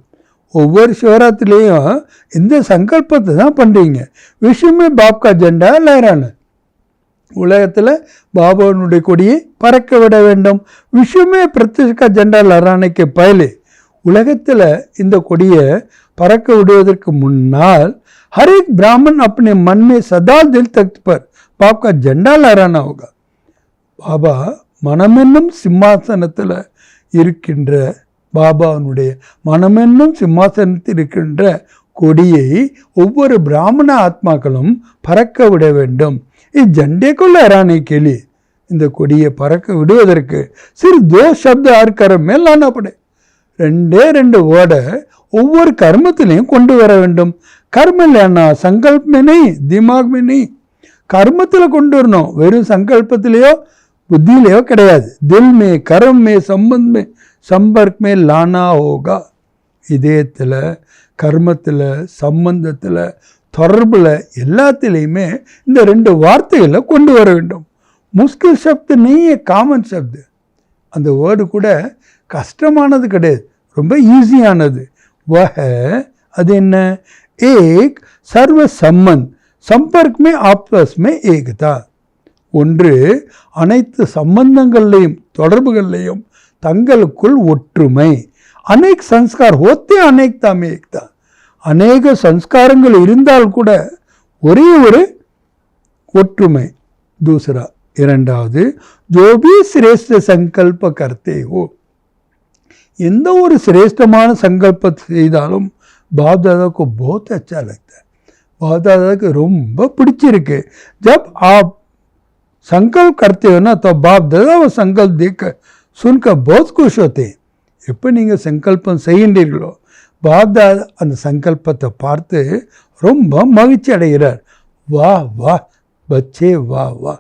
ஒவ்வொரு சிவராத்திரிலையும் இந்த சங்கல்பத்தை தான் பண்ணுறீங்க. விஸ்வமே பாப் கா ஜெண்டா லहराना, உலகத்தில் பாபாவுடைய கொடியை பறக்க விட வேண்டும். விஸ்வமே பிரத்யக்ஷ கா ஜெண்டா லहराने के पहले, உலகத்தில் இந்த கொடியை பறக்க விடுவதற்கு முன்னால் हर एक ब्राह्मण अपने मन में सदा दिल तख्त पर बाप का झंडा लहराना होगा. பாபா மனமென்னும் சிம்மாசனத்தில் இருக்கின்ற, பாபாவுடைய மனமென்னும் சிம்மாசனத்தில் இருக்கின்ற கொடியை ஒவ்வொரு பிராமண ஆத்மாக்களும் பறக்க விட வேண்டும். இஜெண்டேக்குள்ள லहराने के लिए, இந்த கொடியை பறக்க விடுவதற்கு சிறு दो शब्द हर कर्म में लाना पड़े, ரெண்டு வேர்டை ஒவ்வொரு கர்மத்திலையும் கொண்டு வர வேண்டும். கர்ம இல்லைன்னா சங்கல்பமே நெய் திமாக் நெய், கர்மத்தில் கொண்டு வரணும், வெறும் சங்கல்பத்திலேயோ புத்தியிலேயோ கிடையாது. தில் மே கர்ம மே சம்பந்த் மே சம்பர்க் மே லானா ஹோகா, இதயத்தில் கர்மத்தில் சம்பந்தத்தில் தொடர்பில் எல்லாத்திலையுமே இந்த ரெண்டு வார்த்தைகளை கொண்டு வர வேண்டும். முஸ்கில் சப்து நெய் காமன் சப்து, அந்த வேர்டு கூட கஷ்டமானது கிடையாது, ரொம்ப ஈஸியானது. வஹ அது என்ன, ஏக் சர்வ சம்பந்த் சம்பர்க் மே ஆப்ஸ் மே ஏகதா, ஒன்று அனைத்து சம்பந்தங்கள்லையும் தொடர்புகள்லையும் தங்களுக்குள் ஒற்றுமை. அநேக் சன்ஸ்கார் ஹோத்தே அநேக்தா மே ஏக்தா, அநேக சன்ஸ்காரங்கள் இருந்தால் கூட ஒரே ஒரு ஒற்றுமை. தூசரா இரண்டாவது, ஜோபி சிரேஷ்ட சங்கல்ப கர்த்தே ஹோ, எந்த ஒரு சிரேஷ்டமான சங்கல்பத்தை செய்தாலும் பாப் தாதாவுக்கு बहुत अच्छा लगता है, பாப் தாதாவுக்கு ரொம்ப பிடிச்சிருக்கு. जब आप संकल्प करते हो ना तो बाप दादा वो संकल्प देखकर सुनकर बहुत खुश होते हैं. எப்போ நீங்கள் சங்கல்பம் செய்கின்றீர்களோ பாப் தாதா அந்த சங்கல்பத்தை பார்த்து ரொம்ப மகிழ்ச்சி அடைகிறார். வா வா பச்சே வா வா,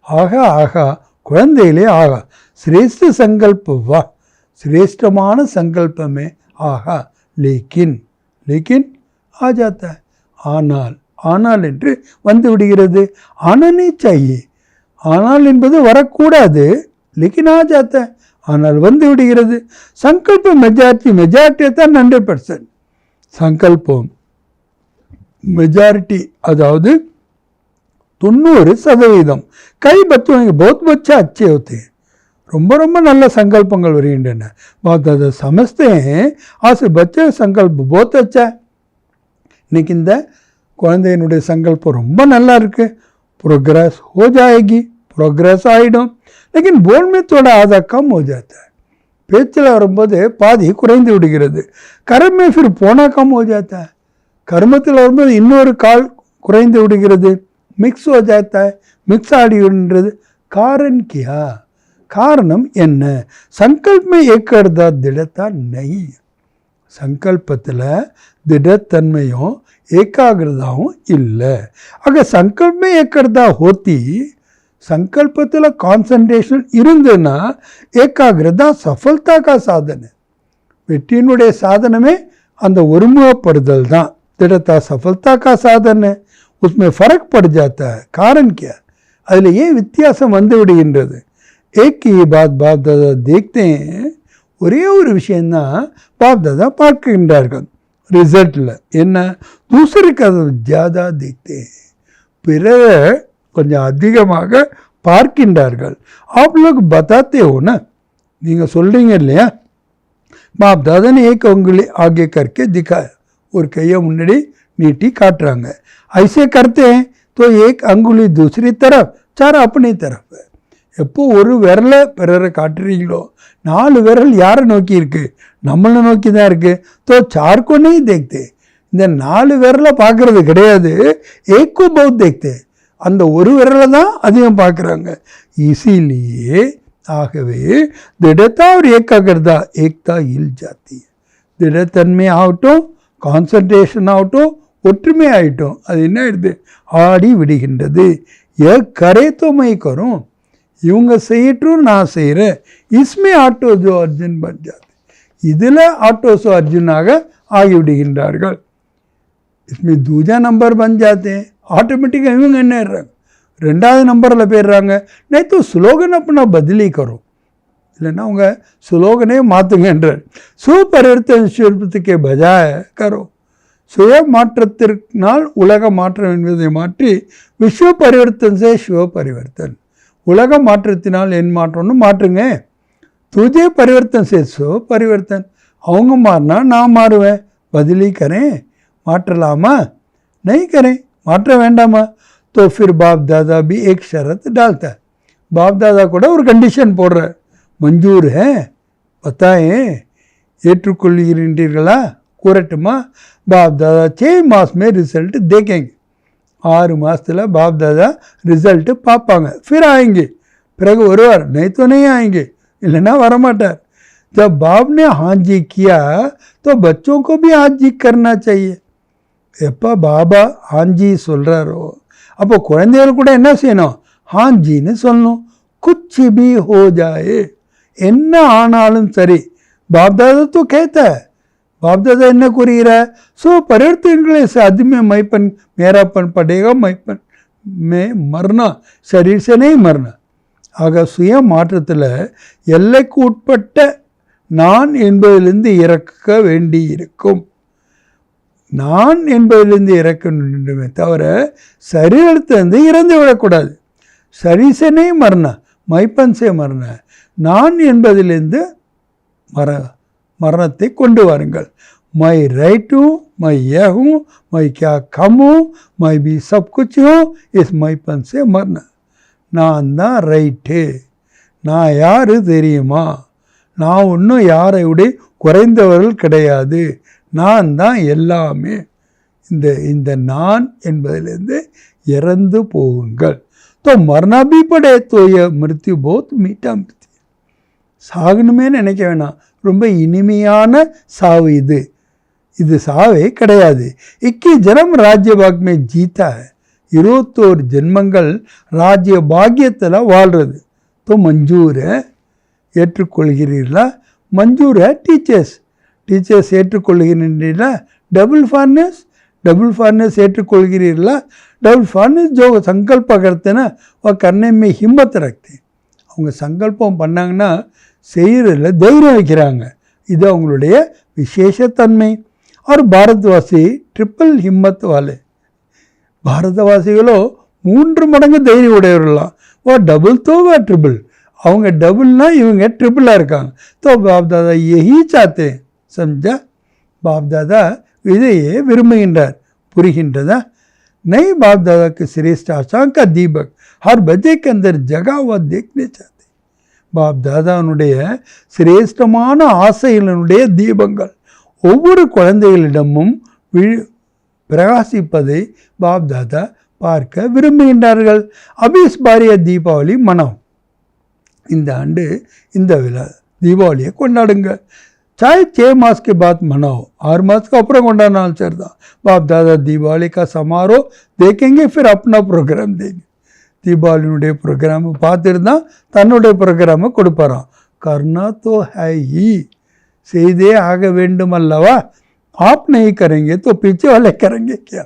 ஆகா ஆகா குழந்தைகளே ஆகா, சிரேஷ்ட சங்கல்ப வா, சிரேஷ்டமான சங்கல்பமே ஆகா. லேக்கின் லேக்கின் ஆ ஜாத்தா, ஆனால் என்று வந்து விடுகிறது. ஆனனே சாயே, ஆனால் என்பது வரக்கூடாது. லேக்கின் ஆ ஜாத்தா, ஆனால் வந்து விடுகிறது. சங்கல்ப மெஜாரிட்டி தான் 100%, சங்கல்பம் மெஜாரிட்டி அதாவது 90%. கை பச்சோங்க बहुत बच्चे अच्छे होते हैं, ரொம்ப ரொம்ப நல்ல சங்கல்பங்கள் வருகின்றன. बहुत ज़्यादा समझते हैं आज बच्चे संकल्प बहुत अच्छा है. இன்னைக்கு இந்த குழந்தையினுடைய சங்கல்பம் ரொம்ப நல்லா இருக்கு, प्रोग्रेस हो जाएगी, प्रोग्रेस ஆகிடும். लेकिन बोल में थोड़ा आधा कम हो जाता है, பேச்சில் வரும்போது பாதி குறைந்து விடுகிறது. कर्म में फिर पौना कम हो जाता है, கர்மத்தில் வரும்போது இன்னொரு கால் குறைந்து விடுகிறது. மிக்ஸ் हो जाता है, மிக்ஸ் ஆகின்றது. காரணம் கியா, காரணம் என்ன? संकल्प में ஏக்கர்தா திடத்தா नहीं. சங்கல்பத்தில் திடத்தன்மையும் ஏகாகிரதாவும் இல்லை. ஆக சங்கல்பமே ஏக்கர்தா ஹோத்தி, சங்கல்பத்தில் கான்சன்ட்ரேஷன் இருந்ததுன்னா ஏகாகிரதா சஃபல்தா கா சாதனை. வெற்றியினுடைய சாதனமே அந்த ஒருமுகப்படுதல் தான். திடத்தா சஃபல்தா கா சாதனை. उसमें फर्क पड़ जाता है. कारण क्या? அதில் ஏன் வித்தியாசம் வந்து விடுகின்றது? एक ही बात बाप दादा देखते हैं. ஒரே ஒரு விஷயந்தான் பாப் தாதா பார்க்கின்றார்கள் ரிசல்ட்டில். என்ன? தூசருக்கு அதை ஜாதா देखते हैं. பிறரை கொஞ்சம் அதிகமாக பார்க்கின்றார்கள். आप लोग बताते हो ना, நீங்கள் சொல்கிறீங்க இல்லையா, बाप दादा ने एक उंगली आगे करके दिखाया. ஒரு கையை முன்னாடி நீட்டி காட்டுறாங்க. ऐसे करते हैं तो एक अंगुली दूसरी तरफ, चार अपनी तरफ. எப்போ ஒரு விரலை பிறரை காட்டுறீங்களோ 4 விரல் யாரை நோக்கி இருக்குது? நம்மளை நோக்கி தான் இருக்குது. தோ சார்கோனே தேக்தே. இந்த 4 விரலை பார்க்கறது கிடையாது, ஏக்கோ பௌத் தேக்தே. அந்த ஒரு விரலை தான் அதிகம் பார்க்குறாங்க. இசிலியே ஆகவே திடத்தா ஒரு ஏகாகிரதா ஏக்தா இல் ஜாத்தி. திடத்தன்மை ஆகட்டும், கான்சன்ட்ரேஷன் ஆகட்டும், ஒற்றுமை ஆகிட்டோம், அது என்ன ஆயிடுது? ஆடி விடுகின்றது. ஏ கரே தோமை கரும், இவங்க செய்யட்டும் நான் செய்கிறேன். இஸ்மே ஆட்டோ ஜோ அர்ஜுன் பன் ஜாते. இதில் ஆட்டோஸோ அர்ஜுனாக ஆகிவிடுகின்றார்கள். इसमें दूजा नंबर बन जाते हैं. ஆட்டோமேட்டிக்காக இவங்க என்ன ஆயிடுறாங்க? 2வது நம்பரில் போயிடுறாங்க. नहीं तो ஸ்லோகன் अपना बदली करो. இல்லைன்னா அவங்க ஸ்லோகனே மாற்றுங்கன்றார். சுபரிவர்த்தன் சிற்பத்துக்கு பஜாய கரோ. சுய மாற்றத்தினால் உலக மாற்றம் என்பதை மாற்றி விஸ்வ பரிவர்த்தன் சே சிவ பரிவர்த்தன். உலக மாற்றத்தினால் என் மாற்றம்னு மாற்றுங்க. துஜே பரிவர்த்தன் சே சிவ பரிவர்த்தன். அவங்க மாறினா நான் மாறுவேன். பதிலி கரேன். மாற்றலாமா? नहीं करें, மாற்ற வேண்டாமா? तो फिर बाप दादा भी एक शर्त डालता है. बाप दादा கூட ஒரு கண்டிஷன் போடுறார். मंजूर है बताएं, ஏற்றுக்கொள்கிறீர்களா? கூறட்டுமா? बाप दादा 6 मास में रिजल्ट देखेंगे. 6 மாதத்தில் बाप दादा रिजल्ट பார்ப்பாங்க. फिर आएंगे, பிறகு வருவார். नहीं तो नहीं आएंगे, இல்லைன்னா வரமாட்டார். जब बाप ने हाँ जी किया तो बच्चों को भी हाँ जी करना चाहिए. எப்போ பாபா ஹாஞ்சி சொல்கிறாரோ அப்போ குழந்தைகள் கூட என்ன செய்யணும்? ஹாஞ்சின்னு சொல்லணும். குச்சி பி ஹோ ஜாயே, என்ன ஆனாலும் சரி. பாப்தாதா तो कहता है, बापदादा என்ன கூறுகிறார்? सो परिवर्तन से आदमी मैपन मेरापन पड़ेगा, मैपन में मरना, शरीर से नहीं मरना. ஆக சுய மாற்றத்தில் எல்லைக்கு உட்பட்ட நான் என்பதிலிருந்து இறக்க வேண்டி இருக்கும். நான் என்பதிலிருந்து இறக்க வேண்டுமே தவிர சரீரத்திலிருந்து இறந்து விடக்கூடாது. சரீசனே மரண மைப்பன்சே மரண. நான் என்பதிலிருந்து மரணத்தை கொண்டு வாருங்கள். மை ரைட் हूँ, मैं यह हूँ, मैं क्या कम हूँ, मैं भी सब कुछ हूँ, इस मैपन से मरना. நான் தான் ரைட்டு. நான் யார் தெரியுமா? நான் ஒன்றும் யாரை விட குறைந்தவர்கள் கிடையாது. நான் தான் எல்லாமே. இந்த நான் என்பதிலிருந்து இறந்து போகுங்கள். तो मरना भी पड़े तो यह मृत्यु बहुत मीठा मृत्यु. சாகணுமே நினைக்க வேணாம், ரொம்ப இனிமையான சாவு இது. இது சாவே கிடையாது. 21 ஜன்म ராஜ்ய பாக்மே ஜீத்தா. 21 ஜென்மங்கள் ராஜ்ய பாக்கியத்தில் வாழ்கிறது. तो मंजूर है, ஏற்றுக்கொள்கிறீர்களா? मंजूर है. டீச்சர்ஸ் ஏற்றுக்கொள்கிறீர்களா? டபுள் फार्नेस ஏற்றுக்கொள்கிறீர்களா? डबल फार्नेस जो संकल्प करते ना वह करने में हिम्मत रखते. அவங்க சங்கல்பம் பண்ணாங்கன்னா செய்கிறதில் தைரியம் வைக்கிறாங்க. இது அவங்களுடைய விசேஷத்தன்மை. और भारतवासी ट्रिपल हिम्मत वाले. பாரதவாசிகளோ 3 மடங்கு தைரியம் உடையவர்களாம். ஓ டபுள் தோவா ட்ரிபிள். அவங்க டபுள்னா இவங்க ட்ரிபிளாக இருக்காங்க. तो बाप दादा यही चाहते हैं. समझा? बाप दादा இதையே விரும்புகின்றார். புரிகின்றதா? नहीं, बाप दादा के श्रेष्ठ आशा का दीपक हर बच्चे के अंदर जगा हुआ देखने चाहते. बाप दादाவுடைய சிரேஷ்டமான ஆசைகளினுடைய தீபங்கள் ஒவ்வொரு குழந்தைகளிடமும் பிரகாசிப்பதை बाप दादा பார்க்க விரும்புகின்றார்கள். अभी इस बार यह दीपावली मनाओ. இந்த ஆண்டு இந்த விழா தீபாவளியை கொண்டாடுங்க. चाहे 6 मास के बाद मनाओ, 6 मास का अपुறம் கொண்டாடினாலும் சரி தான். बाप दादा दिवाली का समारोह देखेंगे, फिर अपना प्रोग्राम देंगे. தீபாவளியினுடைய ப்ரோக்ராம் பார்த்துட்டு தான் தன்னுடைய ப்ரோக்ராமை கொடுப்பாராம். கர்னா தோ ஹை ஹி, செய்தே ஆக வேண்டும் அல்லவா. ஆப் நஹி கரேங்கே தோ பீச்சே வாலே கரேங்கே கியா.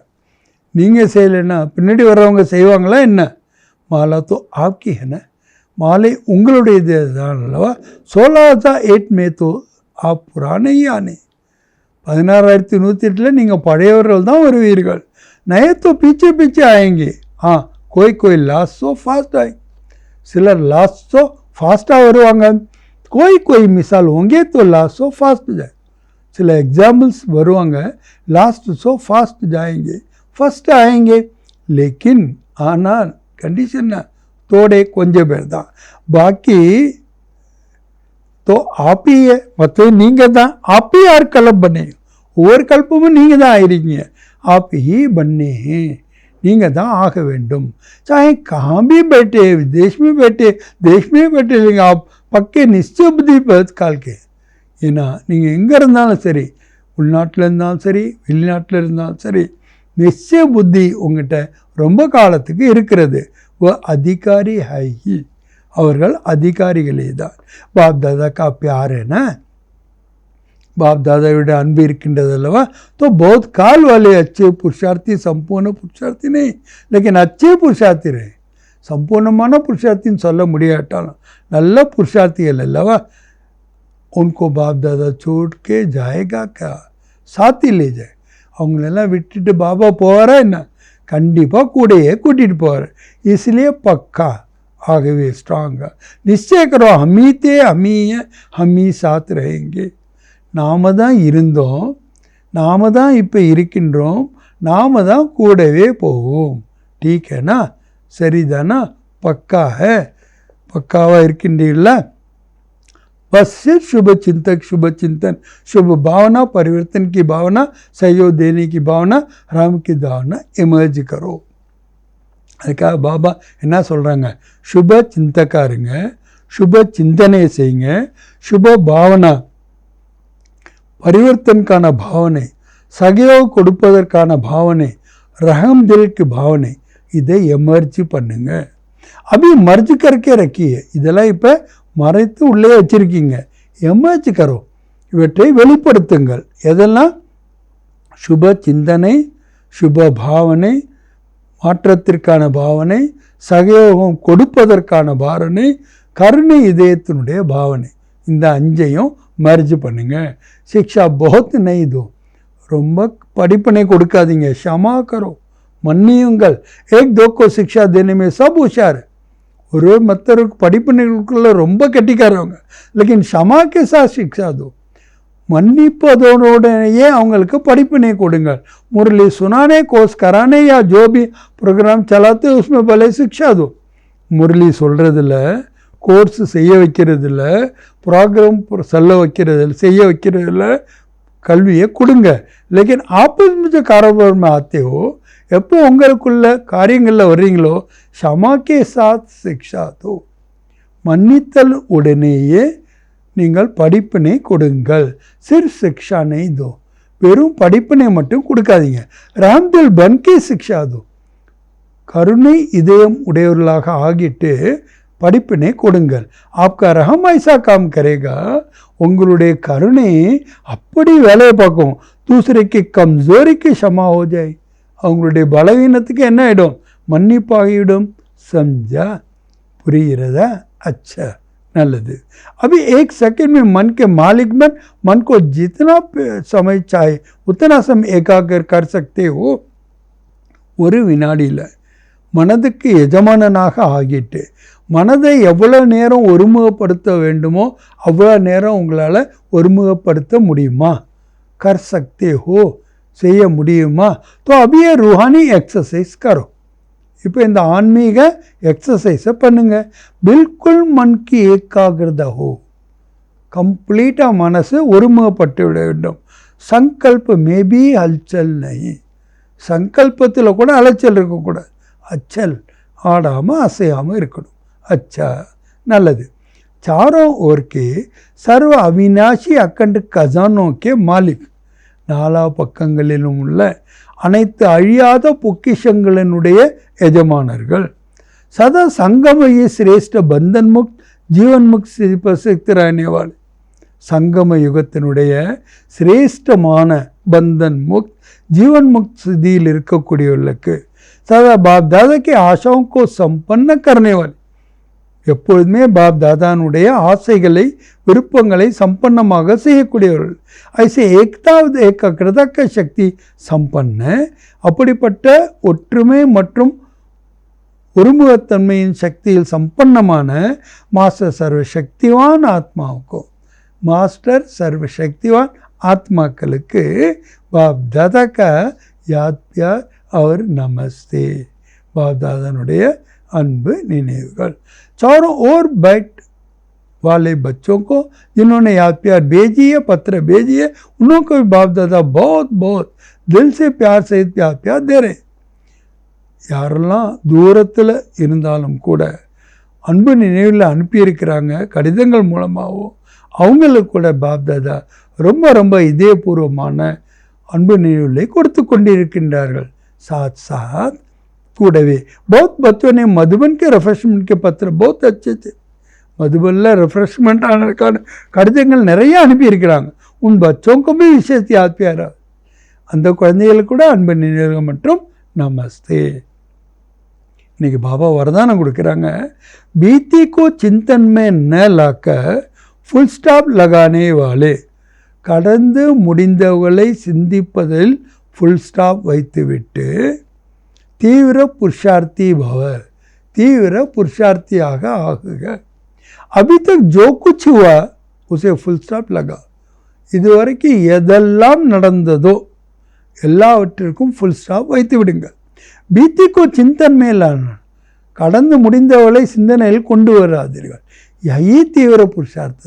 நீங்கள் செய்யலைன்னா பின்னாடி வர்றவங்க செய்வாங்களா என்ன? மாலா தோ ஆப்கி ஹை நா, மாலை உங்களுடையது தான் அல்லவா. 16,008 में तो आप पुराने ही आने. 16,108 நீங்கள் பழையவர்கள் தான் வருவீர்கள். நயே தோ பீச்சே பீச்சே ஆயேங்கே. कोई लास्ट सो फास्ट आए, சிலர் லாஸ்ட் ஸோ ஃபாஸ்ட்டாக வருவாங்க. कोई मिसाल होंगे तो लास्ट सो फास्ट जाए. சில एग्जाम्पल्स வருவாங்க, लास्ट सो फास्ट जाएंगे, फर्स्ट आएंगे. लेकिन ஆனால் कंडीशन தோடே கொஞ்சம் பேர் தான், பாக்கி तो आप ही है, मतलब நீங்கள் தான். आप ही यार कल्प बने, ஒவ்வொரு கல்பமும் நீங்கள் தான் ஆயிருக்கீங்க. आप ही बनने हैं, நீங்கள் தான் ஆக வேண்டும். चाहे कहाँ भी बैठे, विदेश में बैठे, देश में बैठे, लेकिन आप पक्के निश्चय बुद्धि पर काल के. ஏன்னா நீங்கள் எங்கே இருந்தாலும் சரி, உள்நாட்டில் இருந்தாலும் சரி, வெளிநாட்டில் இருந்தாலும் சரி, நிச்சய புத்தி உங்கள்கிட்ட ரொம்ப காலத்துக்கு இருக்கிறது. அதிகாரி ஹை, அவர்கள் அதிகாரிகளே தான். பாப் தாதா கா प्यार है ना, बाप दादाவுடைய அன்பு இருக்கின்றது அல்லவா. तो बहुत काल वाले अच्छे पुरुषार्थी, संपूर्ण पुरुषार्थी नहीं, लेकिन अच्छे पुरुषार्थी रहे. संपूर्णமான पुरुषार्थिன்னு சொல்ல முடியாட்டாலும் நல்ல पुरुषार्थिகள் அல்லவா. उनको बाप दादा छोड़ के जाएगा क्या, साथ ही ले जाए. அவங்களெல்லாம் விட்டுட்டு பாபா போவாரா என்ன? கண்டிப்பாக கூடையே கூட்டிகிட்டு போவார். इसलिए पक्का, ஆகவே ஸ்ட்ராங்காக நிச்சய கரோ, ஹமீ தே ஹமீ ஹமீ சாத் रहेंगे. நாம் தான் இருந்தோம், நாம் தான் இப்போ இருக்கின்றோம், நாம் தான் கூடவே போவோம். டீக் ஹேனா, சரிதானா, பக்கா ஹே, பக்காவாக இருக்கின்றீர்களா. बस सिर्फ शुभ चिंतक, शुभ चिंतन, शुभ भावना, परिवर्तन की भावना, सहयोग देने की भावना, राम की भावना इमर्ज करो. அதுக்காக பாபா என்ன சொல்கிறாங்க, சுப சிந்தக்காருங்க, சுப சிந்தனை செய்யுங்க, சுப பாவனா, பரிவர்த்தனுக்கான பாவனை, சகயோகம் கொடுப்பதற்கான பாவனை, ரஹம் தில்க்கு பாவனை, இதை எமர்ஜி பண்ணுங்க. அப்படி மர்ஜ் கற்கே ரக்கிய, இதெல்லாம் இப்போ மறைத்து உள்ளே வச்சுருக்கீங்க. எமர்ஜ் கரோ, இவற்றை வெளிப்படுத்துங்கள். எதெல்லாம்? சுப சிந்தனை, சுப பாவனை, மாற்றத்திற்கான பாவனை, சகயோகம் கொடுப்பதற்கான பாவனை, கருணை இதயத்தினுடைய பாவனை. இந்த 5ஐயும் மர்ஜ் பண்ணுங்க. சிக்ஷா बहुत नहीं दो, ரொம்ப படிப்பினை கொடுக்காதீங்க. ஷமா கரோ, மன்னியுங்கள். एक दो को शिक्षा देने में सब होशियार. ஒரு மற்றவருக்கு படிப்பினைகளுக்குள்ள ரொம்ப கெட்டிக்காரவங்க. लेकिन क्षमा के साथ शिक्षा दो, மன்னிப்பதோடனேயே அவங்களுக்கு படிப்பினை கொடுங்கள். मुरली सुनाने, कोर्स कराने या जो भी प्रोग्राम चलाते उसमें भले शिक्षा दो. मुरली சொல்கிறதில்ல, கோர்ஸ் செய்ய வைக்கிறதில்ல, ப்ரோக்ராம் சொல்ல வைக்கிறதில்ல, செய்ய வைக்கிறதில்ல, கல்வியை கொடுங்க. लेकिन आपस में जो कारोबार में आते हो, எப்போ உங்களுக்குள்ள காரியங்களில் வர்றீங்களோ, क्षमा के साथ शिक्षा दो, மன்னித்தல் உடனேயே நீங்கள் படிப்பினை கொடுங்கள். சிர்ஃப் சிக்ஷா நஹி தோ, வெறும் படிப்பினை மட்டும் கொடுக்காதீங்க. ராம்தில் பன்கே சிக்ஷா தோ, கருணை இதயம் உடையவர்களாக ஆகிட்டு படிப்பினை கொடுங்கள். ஆப்கா ரஹம் ஐசா காம் கரேகா, உங்களுடைய கருணை அப்படி வேலையை பார்க்கும். தூசரைக்கு கம்ஜோரிக்கு ஷமா ஹோ ஜாய், அவங்களுடைய பலவீனத்துக்கு என்ன ஆகிடும்? மன்னிப்பாகிவிடும். சம்ஜா, புரிகிறதா? अच्छा, நல்லது. अभी 1 सेकंड में मन के मालिक बन, मन को जितना समय चाहे उतना समय एकाग्र कर सकते हो. ஒரு வினாடியில் மனதுக்கு எஜமானனாக ஆகிட்டு மனதை எவ்வளோ நேரம் ஒருமுகப்படுத்த வேண்டுமோ அவ்வளோ நேரம் உங்களால் ஒருமுகப்படுத்த முடியுமா? कर सकते हो, செய்ய முடியுமா? तो अभी ये रूहानी एक्सरसाइज करो. இப்போ இந்த ஆன்மீக எக்ஸசைஸை பண்ணுங்க. பில்குல் மன்கி ஏகாகிரதா ஹோ, கம்ப்ளீட்டாக மனசு ஒருமுகப்பட்டு விட வேண்டும். சங்கல்ப மேபி அல்ச்சல் நஹி, சங்கல்பத்தில் கூட அலைச்சல் இருக்கக்கூடாது. அச்சல், ஆடாமல் அசையாமல் இருக்கணும். அச்சா, நல்லது. चारों ओर के सर्व अविनाशी अखंड खजानों के मालिक, நாலா பக்கங்களிலும் உள்ள அனைத்து அழியாத பொக்கிஷங்களினுடைய எஜமானர்கள். सदा संगम ये श्रेष्ठ बंधन मुक्त जीवन मुक्त प्रसिद्ध रहने वाले, संगम युगத்தினுடைய சிரேஷ்டமான பந்தன் முக்த் ஜீவன் முக்த் ஸ்திதியில் இருக்கக்கூடியவர்களுக்கு சதா பாப் தாதா के आशाओं को संपन्न करने वाले, எப்பொழுதுமே பாப் தாதானுடைய ஆசைகளை விருப்பங்களை சம்பன்னமாக செய்யக்கூடியவர்கள். ஐசே ஏக்தாவது ஏகாகிரதக்க சக்தி சம்பன்ன, அப்படிப்பட்ட ஒற்றுமை மற்றும் ஒருமுகத்தன்மையின் சக்தியில் சம்பன்னமான மாஸ்டர் சர்வசக்திவான் ஆத்மாவுக்கும், மாஸ்டர் சர்வசக்திவான் ஆத்மாக்களுக்கு பாப் தாதா का याद प्यार और नमस्ते, பாப் தாதானுடைய அன்பு நினைவுகள். चारों ओर बैठ वाले बच्चों को जिन्होंने याद प्यार भेजी है, पत्र भेजी है, उनको भी बाप दादा बहुत बहुत दिल से प्यार सहित प्यार दे रहे. யாரெல்லாம் தூரத்தில் இருந்தாலும் கூட அன்பு நினைவில் அனுப்பியிருக்கிறாங்க கடிதங்கள் மூலமாகவும், அவங்களுக்கு கூட பாப் தாதா ரொம்ப ரொம்ப இதயபூர்வமான அன்பு நினைவுகளை கொடுத்து கொண்டிருக்கின்றார்கள். साथ साथ கூடவே बहुत बच्चों ने मधुबन के रिफ्रेशमेंट के पत्र बहुत अच्छे थे. மதுபனில் ரெஃப்ரெஷ்மெண்ட் ஆனதுக்கான கடிதங்கள் நிறைய அனுப்பியிருக்கிறாங்க. உன் பச்சோக்கும் भी विशेष याद प्यार, அந்த குழந்தைகளுக்கு கூட அன்பு நினைவுகள் மற்றும் நமஸ்தே. இன்னைக்கு பாபா வரதானம் கொடுக்குறாங்க. बीती को चिंतन में न लाकर फुल स्टॉप लगाने वाले, கடந்து முடிந்தவர்களை சிந்திப்பதில் ஃபுல் ஸ்டாப் வைத்துவிட்டு தீவிர புருஷார்த்தி பவ, தீவிர புருஷார்த்தியாக ஆகுக. अभी तक जो कुछ हुआ उसे फुल स्टॉप लगा, இதுவரைக்கும் எதெல்லாம் நடந்ததோ எல்லாவற்றிற்கும் ஃபுல் ஸ்டாப் வைத்து விடுங்க. பீத்திக்கோ சிந்தன் மேலான, கடந்து முடிந்தவளை சிந்தனையில் கொண்டு வராதீர்கள். யஹி தீவிர புருஷார்த்த,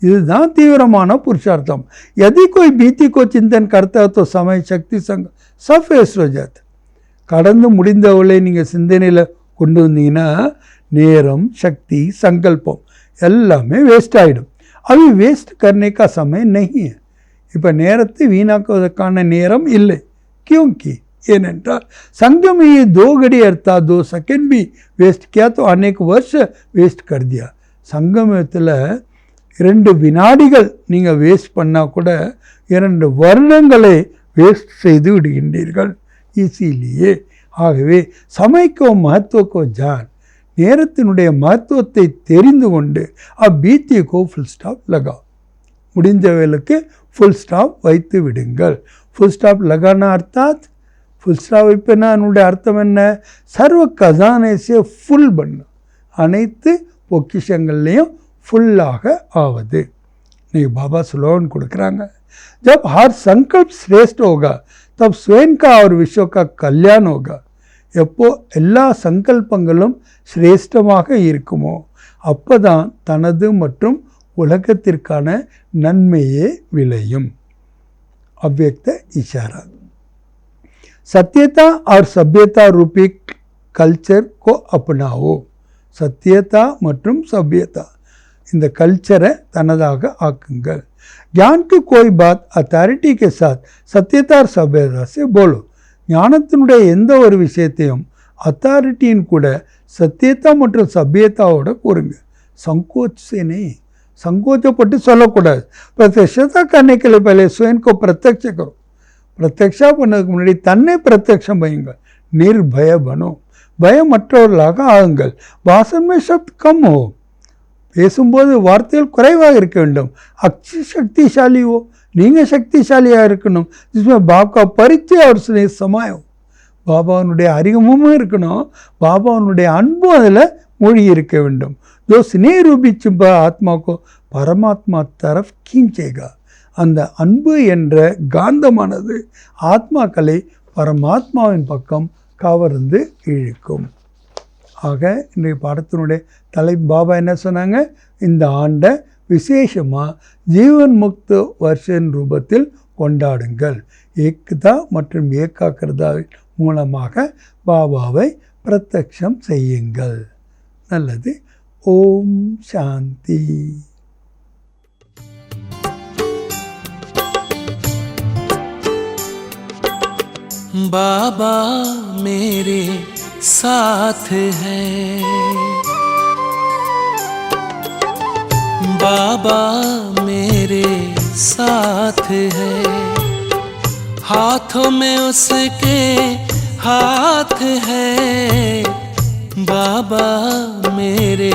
இதுதான் தீவிரமான புருஷார்த்தம். यदि कोई बीती को चिंतन करता तो समय शक्ति संग सब वेस्ट हो जाता. கடந்து முடிந்தவளை நீங்கள் சிந்தனையில் கொண்டு வந்தீங்கன்னா நேரம் சக்தி சங்கல்பம் எல்லாமே வேஸ்ட் ஆகிடும். அవి வேஸ்ட் करने का समय नहीं है. இப்போ நேரத்தை வீணாக்குவதற்கான நேரம் இல்லை. क्योंकि ஏனென்றால் संगम ये 2 घड़ी अर्थात 2 सेकंड भी वेस्ट किया तो अनेक वर्ष वेस्ट कर दिया. சங்கமத்தில் 2 வினாடிகள் நீங்கள் வேஸ்ட் பண்ணால் கூட 2 வருடங்களை வேஸ்ட் செய்து விடுகின்றீர்கள். இசிலியே ஆகவே சமயக்கோ மகத்துவக்கோ ஜான், நேரத்தினுடைய மகத்துவத்தை தெரிந்து கொண்டு அப்பீத்தியக்கோ ஃபுல் ஸ்டாப் லகா, முடிந்தவர்களுக்கு ஃபுல் ஸ்டாப் வைத்து விடுங்கள். ஃபுல் ஸ்டாப் லகானா அர்த்தாத், ஃபுல் ஸ்டாப் வைப்பேன்னா என்னுடைய அர்த்தம் என்ன? சர்வ கசானேசே ஃபுல் பண்ணு, அனைத்து பொக்கிஷங்கள்லேயும் ஃபுல்லாக ஆவது. இன்னைக்கு பாபா ஸ்லோகன் கொடுக்குறாங்க. जब हर संकल्प श्रेष्ठ होगा तब स्वयं का और विश्व का कल्याण होगा. எப்போ எல்லா சங்கல்பங்களும் சிரேஷ்டமாக இருக்குமோ அப்போதான் தனது மற்றும் உலகத்திற்கான நன்மையே விளையும். अव्यक्त इशारा. सत्यता और सभ्यता रूपी कल्चर को अपनाओ. सत्यता மற்றும் सभ्यता இந்த கல்ச்சரை தனதாக ஆக்குங்கள். ज्ञान की कोई बात अथॉरिटी के साथ सत्यता और सभ्यता से बोलो. ஞானத்தினுடைய எந்த ஒரு விஷயத்தையும் அத்தாரிட்டியின் கூட சத்தியதா மற்றும் சபியத்தாவோட கூறுங்க. சங்கோச்சனே, संकोचपट्टू சொல்லக்கூடாது. प्रत्यक्षता करने के लिए पहले स्वयं को प्रत्यक्ष करो. प्रत्यक्षा பண்ணதுக்கு முன்னாடி தன்னை பிரத்யக்ஷம் பண்ணுங்க. निर्भय बनो, பயமற்றவர்களாக ஆகுங்கள். भाषण में शब्द कम हो, பேசும்போது வார்த்தைகள் குறைவாக இருக்க வேண்டும். அக்ஷ சக்திசாலி हो, நீங்கள் சக்திசாலியாக இருக்கணும். जिसमें பாபா பரிச்சய और स्नेह समायो, பாபாவுடைய அறிமுகமும் இருக்கணும், பாபாவுடைய அன்பும் அதில் மூழ்கி இருக்க வேண்டும். जो स्नेह रूपी चुंबा आत्मा को परमात्मा तरफ खींचेगा. அந்த அன்பு என்ற காந்தமானது ஆத்மாக்களை பரமாத்மாவின் பக்கம் கவர்ந்து இழுக்கும். ஆக இன்றைய பாடத்தினுடைய பாபா என்ன சொன்னாங்க? இந்த ஆண்டை விசேஷமாக ஜீவன் முக்த வருஷன் ரூபத்தில் கொண்டாடுங்கள். ஏக்தா மற்றும் ஏகாக்கிரதாவின் மூலமாக பாபாவை பிரத்யக்ஷம் செய்யுங்கள். நல்லது. ओम शांति। बाबा मेरे साथ है, बाबा मेरे साथ है, हाथों में उसके हाथ है, बाबा मेरे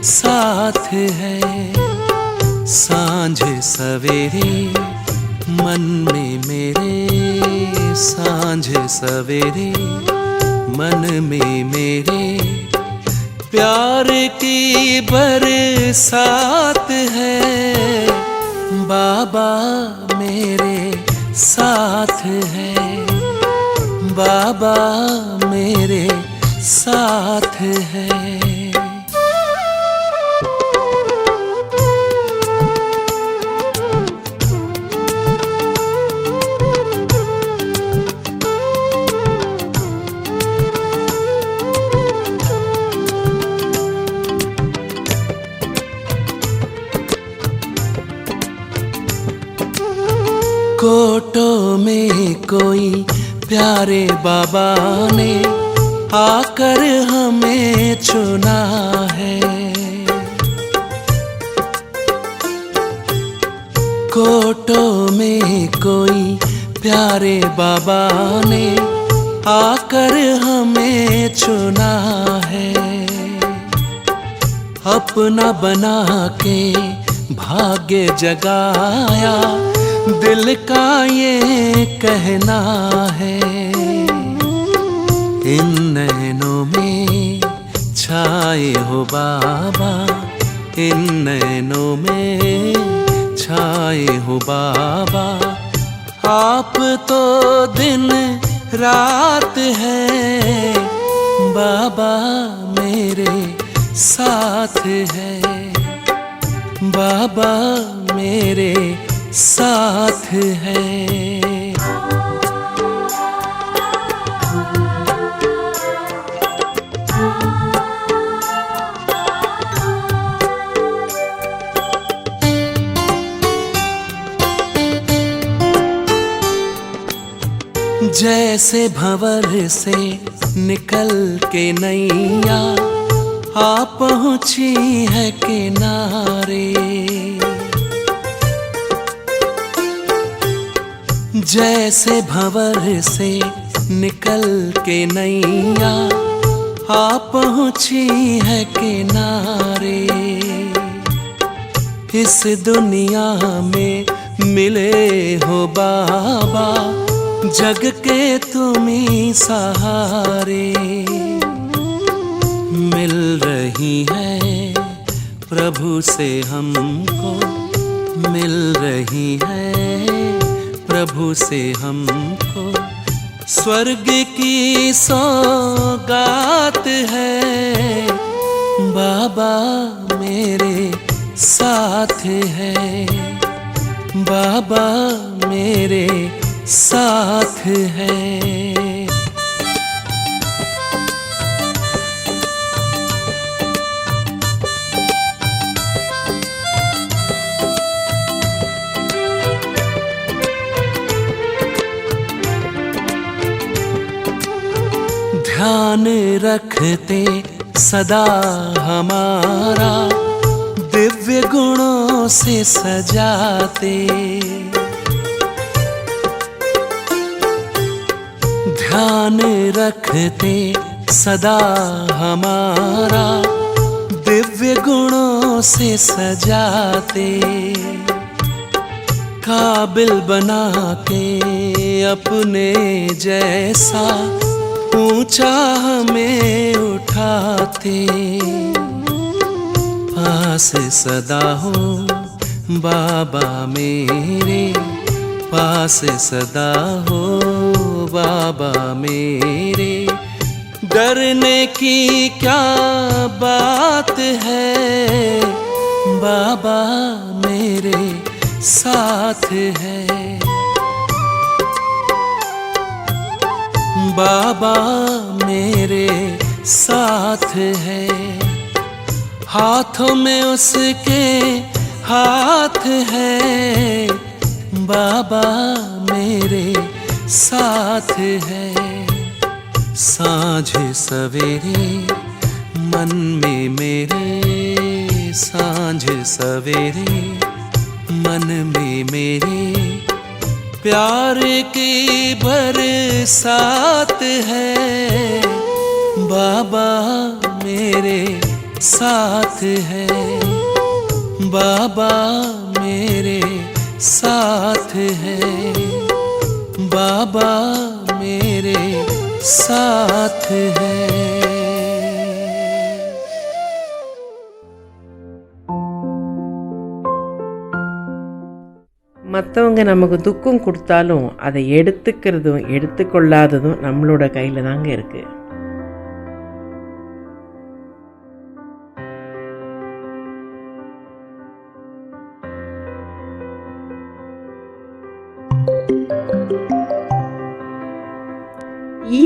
साथ है। सांझ सवेरे मन में मेरे, सांझ सवेरे मन में मेरे, प्यार की बरसात है, बाबा मेरे साथ है, बाबा मेरे साथ है। कोटों में कोई प्यारे बाबा ने आकर हमें चुना है, कोटों में कोई प्यारे बाबा ने आकर हमें चुना है, अपना बना के भाग्य जगाया, दिल का ये कहना है। इन नैनों में छाए हो बाबा, इन नैनों में छाए हो बाबा, आप तो दिन रात है, बाबा मेरे साथ है, बाबा मेरे साथ है। जैसे भंवर से निकल के नैया आ पहुंची है किनारे, जैसे भंवर से निकल के नैया आ पहुंची है किनारे, इस दुनिया में मिले हो बाबा, जग के तुम्ही सहारे, मिल रही है प्रभु से हमको, मिल रही है प्रभु से हमको, स्वर्ग की सौगात है, बाबा मेरे साथ है, बाबा मेरे साथ है। ध्यान रखते सदा हमारा, दिव्य गुणों से सजाते, ध्यान रखते सदा हमारा, दिव्य गुणों से सजाते, काबिल बना के अपने जैसा ऊंचा हमें उठाते, पास सदा हो बाबा मेरे, पास सदा हो बाबा मेरे, डरने की क्या बात है, बाबा मेरे साथ है, बाबा मेरे साथ है, हाथों में उसके हाथ है, बाबा मेरे साथ है। सांझ सवेरे मन में मेरे, सांझ सवेरे मन में मेरे प्यार की बरसात है, बाबा मेरे साथ है, बाबा मेरे साथ है, बाबा मेरे साथ है। மற்றவங்க நமக்கு துக்கம் கொடுத்தாலும் அதை எடுத்துக்கிறதும் எடுத்துக்கொள்ளாததும் நம்மளோட கையில் தாங்க இருக்குது.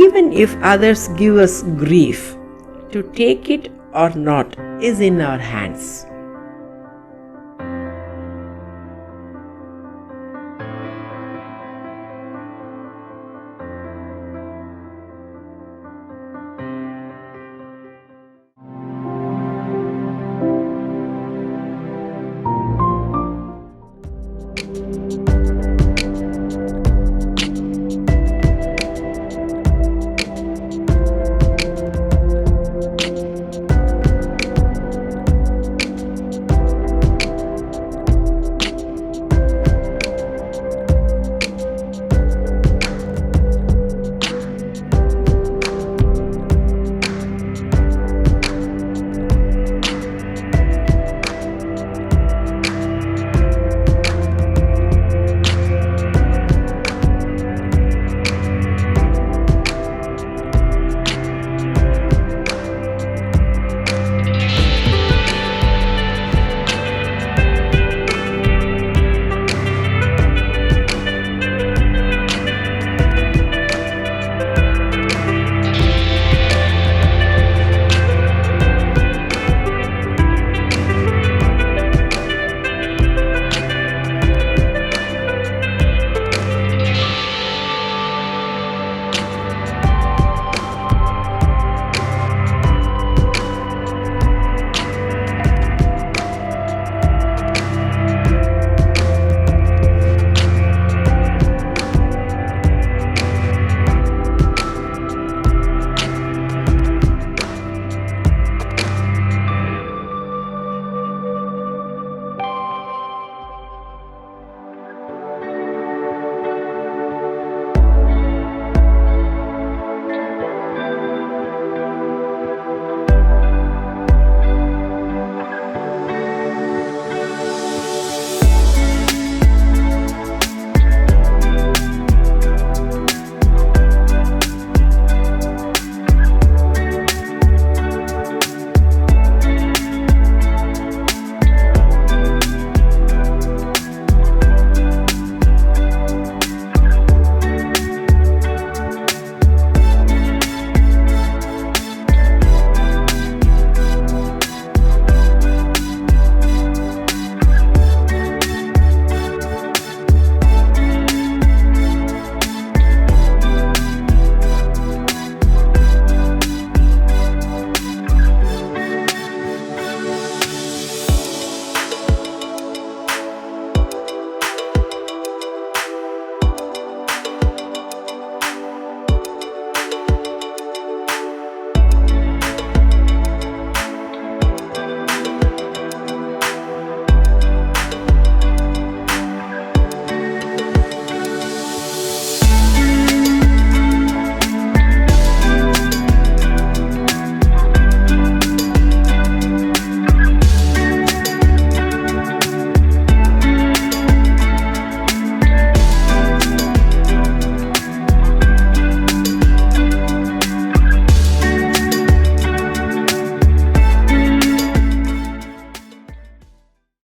Even if others give us grief, to take it or not is in our hands.